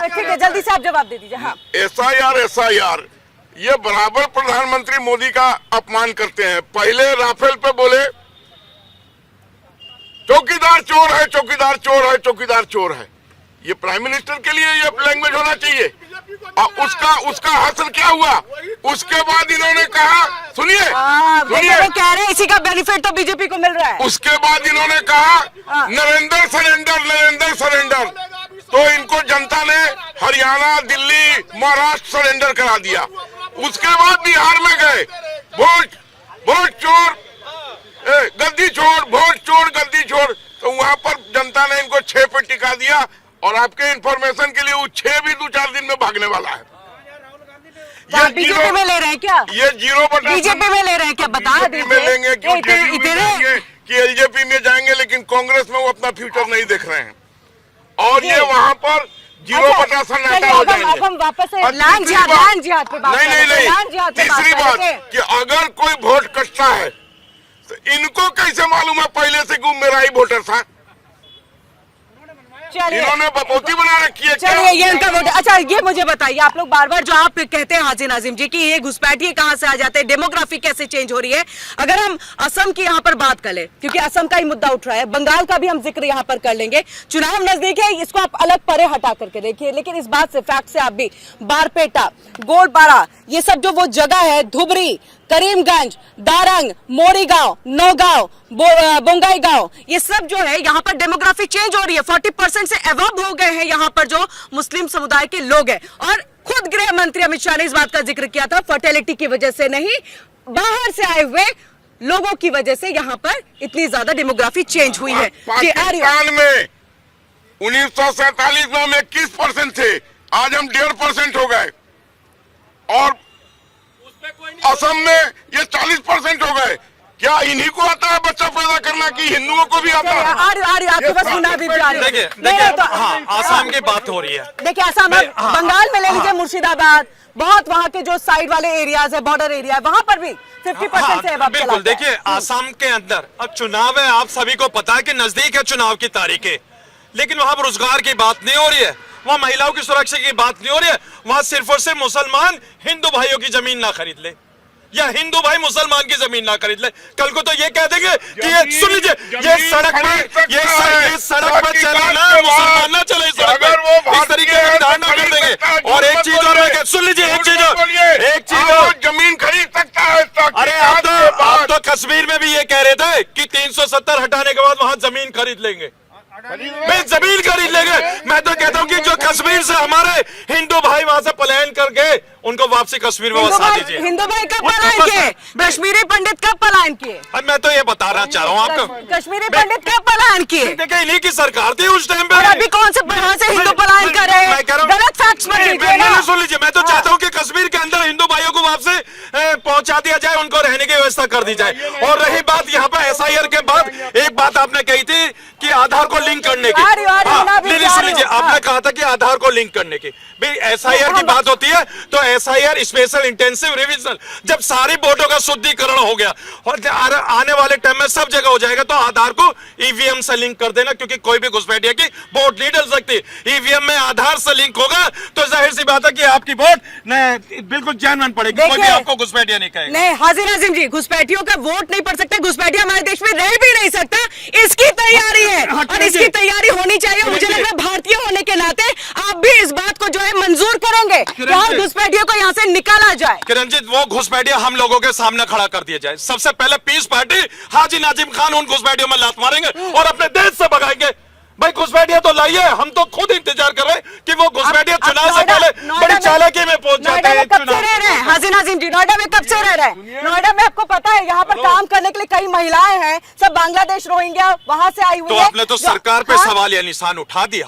ठीक है, जल्दी से आप जवाब दे दीजिए। हाँ, SIR ये बराबर प्रधानमंत्री मोदी का अपमान करते हैं। पहले राफेल पे बोले चौकीदार चोर है, चौकीदार चोर है, चौकीदार चोर है। ये प्राइम मिनिस्टर के लिए ये लैंग्वेज होना चाहिए। और उसका हासिल क्या हुआ? उसके बाद इन्होंने कहा, सुनिए वो कह रहे हैं इसी का बेनिफिट तो बीजेपी को मिल रहा है। उसके बाद इन्होंने कहा नरेंद्र सरेंडर, नरेंद्र सरेंडर। तो इनको जनता ने हरियाणा, दिल्ली, महाराष्ट्र सरेंडर करा दिया। उसके बाद बिहार में गए, वोट चोर, गद्दी छोड़, वोट चोर, गद्दी छोड़। तो वहां पर जनता ने इनको 6 पे टिका दिया। और आपके इंफॉर्मेशन के लिए वो 6 भी 2-4 दिन में भागने वाला है। ये बीजेपी में ले रहे हैं क्या? ये 0% बीजेपी में ले रहे हैं क्या? बता में लेंगे, क्यों JDU में जाएंगे कि LJP में जाएंगे, लेकिन कांग्रेस में वो अपना फ्यूचर नहीं देख रहे हैं। और ये वहाँ पर 0% सन्नाटा हो जाएंगे। अब हम वापस लैंड जिहाद पे बात नहीं, तीसरी बात कि अगर कोई वोट कटता है तो इनको कैसे मालूम है पहले से कि मेरा ही वोटर था? इन्होंने बपोती बना रखी है। चलिए, ये इनका वोट। अच्छा, ये मुझे बताइए, आप लोग बार बार जो आप कहते हैं हाजी नाजिम जी की ये घुसपैठिए कहाँ से आ जाते हैं, डेमोग्राफी कैसे चेंज हो रही है। अगर हम असम की यहाँ पर बात कर ले, क्योंकि असम का ही मुद्दा उठ रहा है, बंगाल का भी हम जिक्र यहाँ पर कर लेंगे। चुनाव नजदीक है, इसको आप अलग परे हटा करके देखिए, लेकिन इस बात से, फैक्ट से आप भी, बारपेटा, गोलपारा, ये सब जो वो जगह है, धुबरी, करीमगंज, दारंग, मोरीगांव, नौगांव, बोंगाईगांव, ये सब जो है यहाँ पर डेमोग्राफी चेंज हो रही है। 40% से अबव हो गए हैं यहाँ पर जो मुस्लिम समुदाय के लोग हैं। और खुद गृह मंत्री अमित शाह ने इस बात का जिक्र किया था, फर्टिलिटी की वजह से नहीं, बाहर से आए हुए लोगों की वजह से यहाँ पर इतनी ज्यादा डेमोग्राफी चेंज हुई है। पाकिस्तान में 1947 में हम 21% थे, आज हम 1.5% हो गए। और असम में ये 40% हो गए। क्या इन्हीं को आता है बच्चा पैदा करना कि हिंदुओं को भी आता है? आपके पास मुन्ना भी देखिए, हाँ, आसाम की बात हो रही है। देखिए, आसाम, बंगाल में ले लीजिए, मुर्शिदाबाद, बहुत वहाँ के जो साइड वाले एरियाज है, बॉर्डर एरिया है, वहाँ पर भी 50% से अब बिल्कुल। देखिए, आसाम के अंदर अब चुनाव है, आप सभी को पता है कि नजदीक है चुनाव की तारीखें, लेकिन वहाँ रोजगार की बात नहीं हो रही है, वहाँ महिलाओं की सुरक्षा की बात नहीं हो रही है। वहाँ सिर्फ और सिर्फ मुसलमान हिंदू भाइयों की जमीन ना खरीद ले, या हिंदू भाई मुसलमान की जमीन ना खरीद ले। कल को तो ये कह देंगे कि ये, सुन लीजिए, ये सड़क पर चले ना, मुसलमान ना चले सड़क पर, इस तरीके के विधान ना कर देंगे। और एक चीज और, सुन लीजिए, एक चीज जमीन खरीद सकता है। अरे आप तो कश्मीर में भी ये कह रहे थे कि 370 हटाने के बाद वहां जमीन खरीद लेंगे, मैं जमीन खरीद लेंगे। मैं तो कहता हूँ कि जो कश्मीर से हमारे हिंदू भाई वहां से पलायन करके उनको वापसी कश्मीर में बसा दीजिए। हिंदू भाई कब पलायन किए? कश्मीरी पंडित कब पलायन किए? मैं तो ये बताना चाह रहा हूँ आपको, कश्मीरी पंडित कब पलायन किए? देखिए, इन्हीं की सरकार थी उस टाइम पे। अभी कौन से यहाँ से हिंदू पलायन कर रहे हैं? गलत फैक्ट्स मत लीजिए ना। सुन लीजिए, मैं तो चाहता हूँ कि कश्मीर के अंदर हिंदू भाइयों को वापसी पहुंचा दिया जाए, उनको रहने की व्यवस्था कर दी जाए। और रही बात यहाँ पे SIR के बाद, एक बात आपने कही थी कि आधार को लिंक करने की, सुन लीजिए, आपने कहा बात है कि आधार को लिंक करने की, भाई एसआईआर की बात होती है तो एसआईआर स्पेशल इंटेंसिव रिवीजन, जब सारी वोटों का शुद्धिकरण हो गया और आने वाले टाइम में सब जगह हो जाएगा तो आधार को ईवीएम से लिंक कर देना, क्योंकि कोई भी घुसपैठिया की वोट नहीं डल सकती। ईवीएम में आधार से लिंक होगा तो जाहिर सी बात है कि आपकी वोट बिल्कुल जेन्युइन पड़ेगी, कोई भी आपको घुसपैठिया नहीं कहेगा। नहीं हाजी नाजिम जी, घुसपैठियों का वोट नहीं पड़ सकता, घुसपैठिया हमारे देश में रह भी नहीं सकता, इसकी तैयारी है और इसकी तैयारी होनी चाहिए। मुझे लग रहा है भारतीय होने के नाते आप भी इस बात को जो है मंजूर करेंगे कि हर घुसपैठियों को यहाँ से निकाला जाए। किरणजीत, वो घुसपैठिया हम लोगों के सामने खड़ा कर दिया जाए। सबसे पहले पीस पार्टी हाजी नाजिम खान उन घुसपैठियों में लात मारेंगे और अपने देश से भगाएंगे। भाई घुसपैठिया तो लाइए, हम तो खुद इंतजार कर रहे हैं कि वो घुसपैठिया चुनाव से पहले बड़ी चालाकी में पहुंच जाते हैं। कब से रह रहे हैं हाजी नाजिम जी? नोएडा में कब से रह रहे हैं? नोएडा में आपको पता है यहाँ पर काम करने के लिए कई महिलाएं हैं, सब बांग्लादेश रोहिंग्या वहां से आई हुई तो है। आपने तो सरकार पे सवाल या निशान उठा दिया।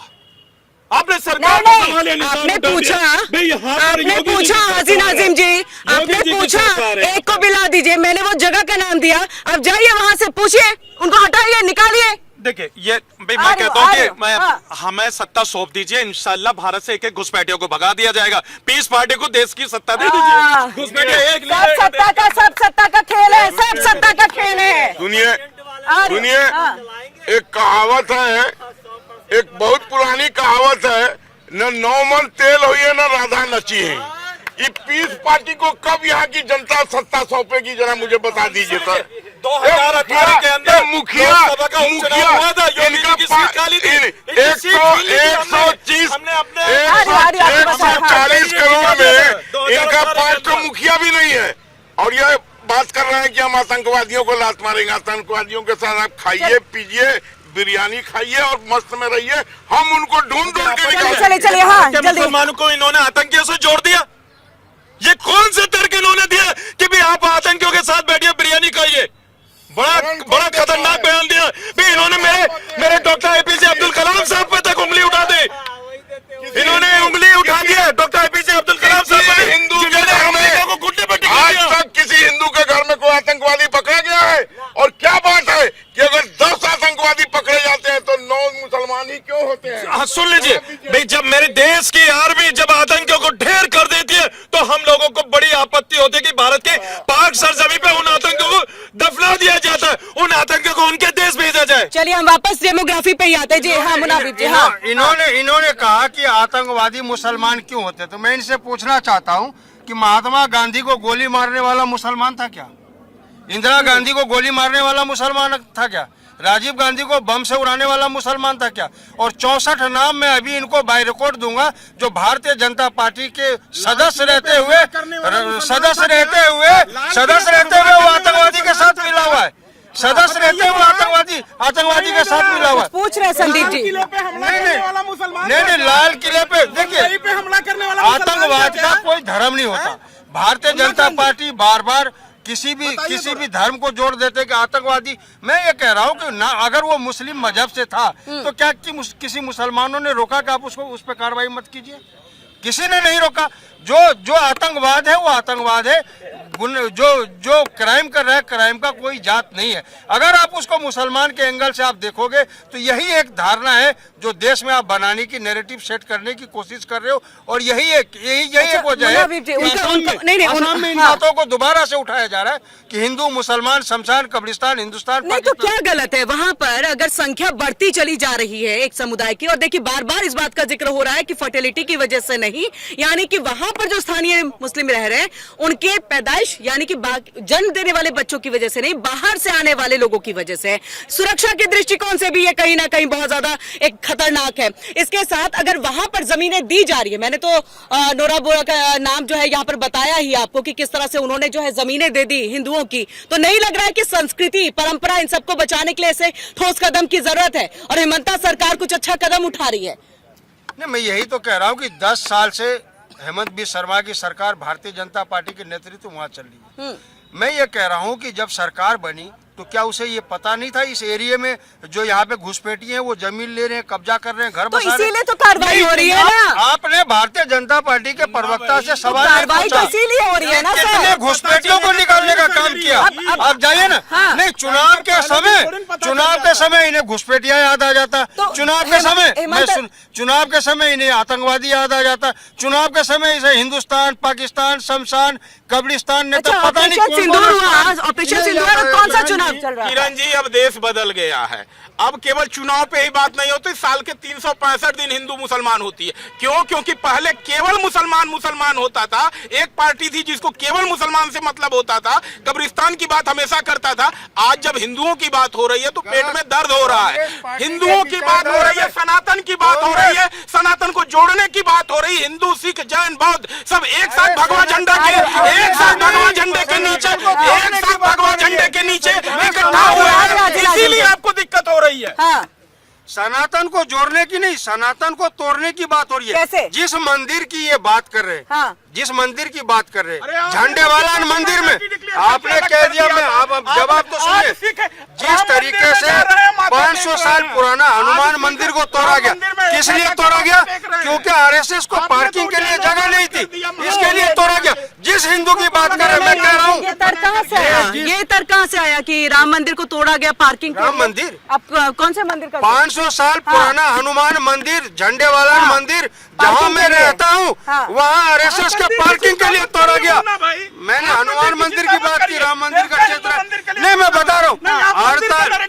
आपने सरकार नहीं, पे सवाल या निशान आपने उठा पूछा, दिया। आपने पूछा हाजी नाजिम जी, आपने पूछा एक को बिला दीजिए, मैंने वो जगह का नाम दिया, अब जाइए वहाँ से पूछिए, उनको हटाइए, निकालिए। देखिए ये भाई मैं कहता हूँ कि हमें सत्ता सौंप दीजिए, इंशाल्लाह भारत से एक घुसपैठियों को भगा दिया जाएगा। पीस पार्टी को देश की सत्ता दे दीजिए। घुसपैठिया एक सब सत्ता का खेल है, सब सत्ता का खेल है। सुनिए एक कहावत है, एक बहुत पुरानी कहावत है, न 9 मन तेल हुई है न राधा नची है। ये पीस पार्टी को कब यहाँ की जनता सत्ता सौंपेगी, जरा मुझे बता दीजिए सर। 2018 के अंदर मुखिया $140 करोड़ में इनका 5 तो मुखिया भी नहीं है, और ये बात कर रहे हैं कि हम आतंकवादियों को लात मारेंगे। आतंकवादियों के साथ आप खाइए पीजिए, बिरयानी खाइए और मस्त में रहिए, हम उनको ढूंढ के निकालेंगे। चलिए हाँ, मुसलमानों को इन्होंने आतंकियों से जोड़ दिया। ये कौन से तर्क इन्होंने दिया कि भी आप आतंकियों के साथ बैठिए बिरयानी खाइए? बड़ा खतरनाक बयान दिया भी इन्होंने। मेरे डॉक्टर एपीजे अब्दुल कलाम साहब पे तक उंगली उठा दी, इन्होंने उंगली उठा दी है डॉक्टर एपीजे अब्दुल कलाम साहब। हिंदू के घर में आज तक किसी हिंदू के घर में कोई आतंकवादी पकड़ा गया है? और क्या बात है कि अगर 10 आतंकवादी पकड़े जाते हैं तो 9 मुसलमान ही क्यों होते हैं? हाँ सुन लीजिए भाई, जब मेरे देश की आर्मी जब आतंकियों को ढेर कर देती है तो हम लोगों को बड़ी आपत्ति होती है कि भारत के पाक सरजमी पे उन आतंकियों को दफना दिया जाता है, उन आतंकियों को उनके देश भेजा जाए। चलिए हम वापस डेमोग्राफी पे ही आते हैं जी। हाँ मुनाफिर जी, हाँ इन्होंने कहा कि आतंकवादी मुसलमान क्यों होते, तो मैं इनसे पूछना चाहता हूं कि महात्मा गांधी को गोली मारने वाला मुसलमान था क्या? इंदिरा गांधी को गोली मारने वाला मुसलमान था क्या? राजीव गांधी को बम से उड़ाने वाला मुसलमान था क्या? और 64 नाम मैं अभी इनको बाय रिकॉर्ड दूंगा जो भारतीय जनता पार्टी के सदस्य रहते हुए वो आतंकवादी के साथ मिला हुआ है, सदस्य रहते हुए आतंकवादी के साथ मिला हुआ है। पूछ रहे संदीप जी। नहीं, लाल किले पे देखिए, आतंकवाद का कोई धर्म नहीं होता। भारतीय जनता पार्टी बार बार किसी भी धर्म को जोड़ देते कि आतंकवादी। मैं ये कह रहा हूँ कि ना, अगर वो मुस्लिम मजहब से था तो क्या किसी मुसलमानों ने रोका कि आप उसको उस पर कार्रवाई मत कीजिए? किसी ने नहीं रोका। जो आतंकवाद है वो आतंकवाद है, जो क्राइम कर रहा है क्राइम का कोई जात नहीं है। अगर आप उसको मुसलमान के एंगल से आप देखोगे तो यही एक धारणा है जो देश में आप बनाने की नैरेटिव सेट करने की कोशिश कर रहे हो, और यही एक वजह है असम में इन बातों को दोबारा से उठाया जा रहा है कि हिंदू मुसलमान शमशान कब्रिस्तान हिंदुस्तान। नहीं तो क्या गलत है वहाँ पर अगर संख्या बढ़ती चली जा रही है एक समुदाय की? और देखिए बार बार इस बात का जिक्र हो रहा है कि फर्टिलिटी की वजह से नहीं, यानी कि वहाँ पर जो स्थानीय मुस्लिम रह रहे हैं उनके पैदाइश यानी कि जन्म देने वाले बच्चों की वजह से नहीं, बाहर से आने वाले लोगों की वजह से। सुरक्षा के दृष्टिकोण से भी ये कहीं ना कहीं बहुत ज्यादा एक खतरनाक है। इसके साथ अगर वहां पर जमीनें दी जा रही है, मैंने तो नोरा बोरा का नाम जो है यहाँ पर बताया ही आपको कि किस तरह से उन्होंने जो है जमीनें दे दी हिंदुओं की, तो नहीं लग रहा है कि संस्कृति परंपरा इन सबको बचाने के लिए ऐसे ठोस कदम की जरूरत है और हेमंता सरकार कुछ अच्छा कदम उठा रही है? नहीं, मैं यही तो कह रहा हूँ कि 10 साल से हेमंत बी शर्मा की सरकार भारतीय जनता पार्टी के नेतृत्व वहाँ चल रही है। मैं ये कह रहा हूँ कि जब सरकार बनी तो क्या उसे ये पता नहीं था इस एरिया में जो यहाँ पे घुसपैठी हैं वो जमीन ले रहे हैं, कब्जा कर रहे हैं, घर तो बसा रहे हैं? इसीलिए तो कार्रवाई हो रही है ना। आपने भारतीय जनता पार्टी के प्रवक्ता से सवाल नहीं कार्रवाई तो पूछा। इसीलिए हो रही है ना कितने सर। घुसपैठियों को निकालने का काम किया? अब जाइए ना। हाँ। नहीं, चुनाव के समय इन्हें घुसपैठिया याद आ जाता, तो चुनाव के समय इन्हें आतंकवादी याद आ जाता, चुनाव के समय इसे हिंदुस्तान, पाकिस्तान, शमशान, कब्रिस्तान ने तो अच्छा, पता नहीं ऑपरेशन सिंदूर हुआ, ऑपरेशन सिंदूर और कौन सा चुनाव चल रहा है? किरण जी, अब देश बदल गया है। अब केवल चुनाव पे ही बात नहीं होती, साल के 365 दिन हिंदू मुसलमान होती है। क्यों? क्योंकि पहले केवल मुसलमान होता था। एक पार्टी थी जिसको केवल मुसलमान से मतलब होता था, कब्रिस्तान की बात हमेशा करता था। आज जब हिंदुओं की बात हो रही है तो पेट में दर्द हो रहा है। हिंदुओं की बात हो रही है, सनातन की बात हो रही है, सनातन को जोड़ने की बात हो रही है। हिंदू, सिख, जैन, बौद्ध सब एक साथ भगवा झंडा के नीचे इकट्ठा हुए हैं। इसीलिए आपको दिक्कत हो रही है। हाँ। सनातन को जोड़ने की नहीं, सनातन को तोड़ने की बात हो रही है। कैसे? जिस मंदिर की ये बात कर रहे हैं, हाँ। जिस मंदिर की बात कर रहे अरे हैं, आप झंडे वाला मंदिर में आपने कह दिया। मैं आप जवाब तो सुनिए। जिस तरीके से 500 साल पुराना हनुमान मंदिर को तोड़ा गया, किस लिए तोड़ा गया? क्योंकि आरएसएस को पार्किंग के लिए जगह नहीं थी, इसके लिए तोड़ा गया। जिस हिंदू की बात कर रहे हैं, मैं कह रहा हूँ ये तर्क कहाँ से आया? ये तर्क कहाँ से आया कि राम मंदिर को तोड़ा गया पार्किंग के राम लिए? मंदिर? आप कौन से मंदिर का? 500 साल पुराना हनुमान मंदिर, झंडे वाला मंदिर, जहाँ मैं रहता हूँ वहाँ आरएसएस के पार्किंग के लिए तोड़ा गया। मैंने हनुमान मंदिर की बात की, राम मंदिर का क्षेत्र नहीं। मैं बता रहा हूँ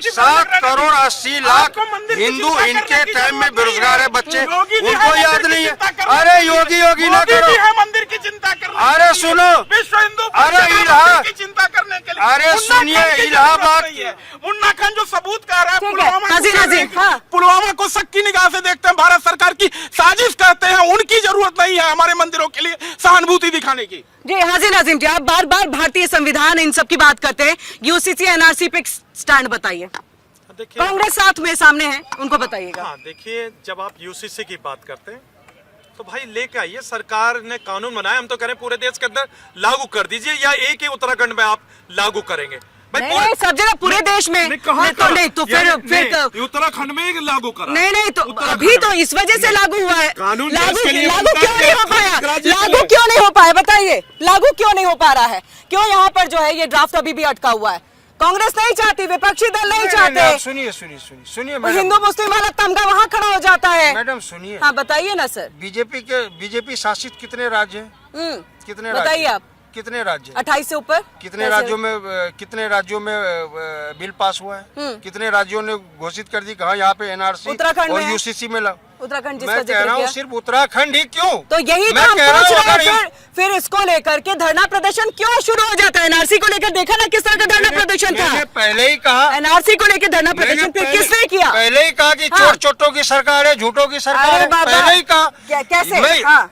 7 करोड़ 80 लाख हिंदू इनके टाइम में बेरोजगार है बच्चे, उनको याद नहीं है। अरे योगी ना करो, मंदिर की चिंता कर, अरे सुनो, विश्व हिंदू अरे इलाहा की चिंता करने के लिए, अरे सुनिए, इलाहाबाद मुन्ना खान जो सबूत कर रहा है, ठीक है, पुलवामा को शक की निगाह से देखते हैं, भारत सरकार की साजिश कहते हैं। उनकी जरूरत नहीं है हमारे मंदिरों के लिए सहानुभूति दिखाने की। जी हाजी नाजिम जी, आप बार बार भारतीय संविधान इन सब की बात करते हैं, यूसीसी एनआरसी पे स्टैंड बताइए। देखिए, कांग्रेस साथ में सामने है, उनको बताइएगा। हाँ, देखिए, जब आप यूसीसी की बात करते हैं तो भाई लेके आइए, सरकार ने कानून बनाया, हम तो कह रहे हैं पूरे देश के अंदर लागू कर दीजिए, या एक ही उत्तराखंड में आप लागू करेंगे? नहीं, सब जगह पूरे देश में नहीं तो फिर उत्तराखंड में लागू करा। नहीं तो अभी तो इस वजह से लागू हुआ है। कानून लागू देश के लिए लागू क्यों नहीं हो पाया? राज्य लागू क्यों नहीं हो पाया? बताइए, लागू क्यों नहीं हो पा रहा है? क्यों यहाँ पर जो है ये ड्राफ्ट अभी भी अटका हुआ है? कांग्रेस नहीं चाहती, विपक्षी दल नहीं चाहते। सुनिए, हिंदू मुस्लिम वाला तमगा वहाँ खड़ा हो जाता है। मैडम सुनिए। हाँ बताइए ना सर। बीजेपी शासित कितने राज्य हैं? कितने राज्य? बताइए आप। कितने राज्य? 28 से ऊपर। कितने राज्यों में बिल पास हुआ है? कितने राज्यों ने घोषित कर दी कि हाँ यहाँ पे एनआरसी और यूसीसी में लाओ? उत्तराखंड जिसका मैं कह रहा हूँ सिर्फ उत्तराखंड ही क्यों? तो यही मैं तो हम कह रहा पूछ हूँ, रहे हैं। फिर इसको लेकर के धरना प्रदर्शन क्यों शुरू हो जाता है? एनआरसी को लेकर देखा ना किस तरह का धरना प्रदर्शन था। मैंने पहले ही कहा, एनआरसी को लेकर धरना प्रदर्शन किसने किया? पहले ही कहा कि चोर चोटों की सरकार है, झूठों की सरकार है, पहले ही कहा। कैसे?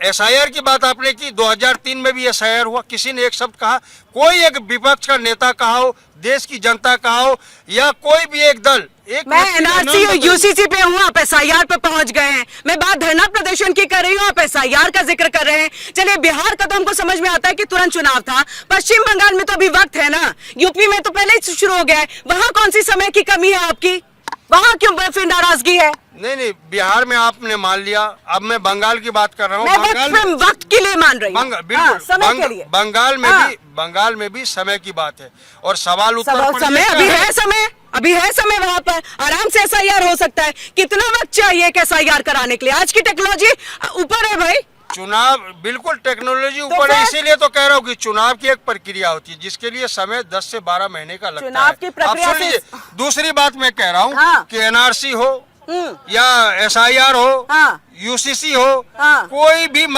एसआईआर की बात आपने की, 2003 में भी एसआईआर हुआ, किसी ने एक शब्द कहा? कोई एक विपक्ष का नेता कहा हो, देश की जनता कहा हो, या कोई भी एक दल, मैं एनआरसी और यूसीसी पे हूँ, आप एसआईआर पे पहुंच गए हैं। मैं बात धरना प्रदर्शन की कर रही हूँ, आप एसआईआर का जिक्र कर रहे हैं। चलिए, बिहार का तो हमको समझ में आता है कि तुरंत चुनाव था। पश्चिम बंगाल में तो अभी वक्त है ना, यूपी में तो पहले ही शुरू हो गया है। वहाँ कौन सी समय की कमी है आपकी? वहाँ क्यों फिर नाराजगी है? नहीं, बिहार में आपने मान लिया, अब मैं बंगाल की बात कर रहा हूँ। मैं वक्त के लिए मान रही हूँ, समय के लिए। बंगाल में भी समय की बात है, और सवाल समय अभी है समय वहाँ पर आराम से एसआईआर हो सकता है। कितना वक्त चाहिए एसआईआर कराने के लिए? आज की टेक्नोलॉजी ऊपर है भाई। चुनाव बिल्कुल टेक्नोलॉजी ऊपर है, इसीलिए तो कह रहा हूँ कि चुनाव की एक प्रक्रिया होती है जिसके लिए समय 10 से 12 महीने का लगता है। चुनाव की प्रक्रिया आप सुनिए, दूसरी बात मैं कह रहा हूँ कि एनआरसी हो हम्म। या एसआईआर हो, हाँ। यूसीसी हो, हाँ। कोई भी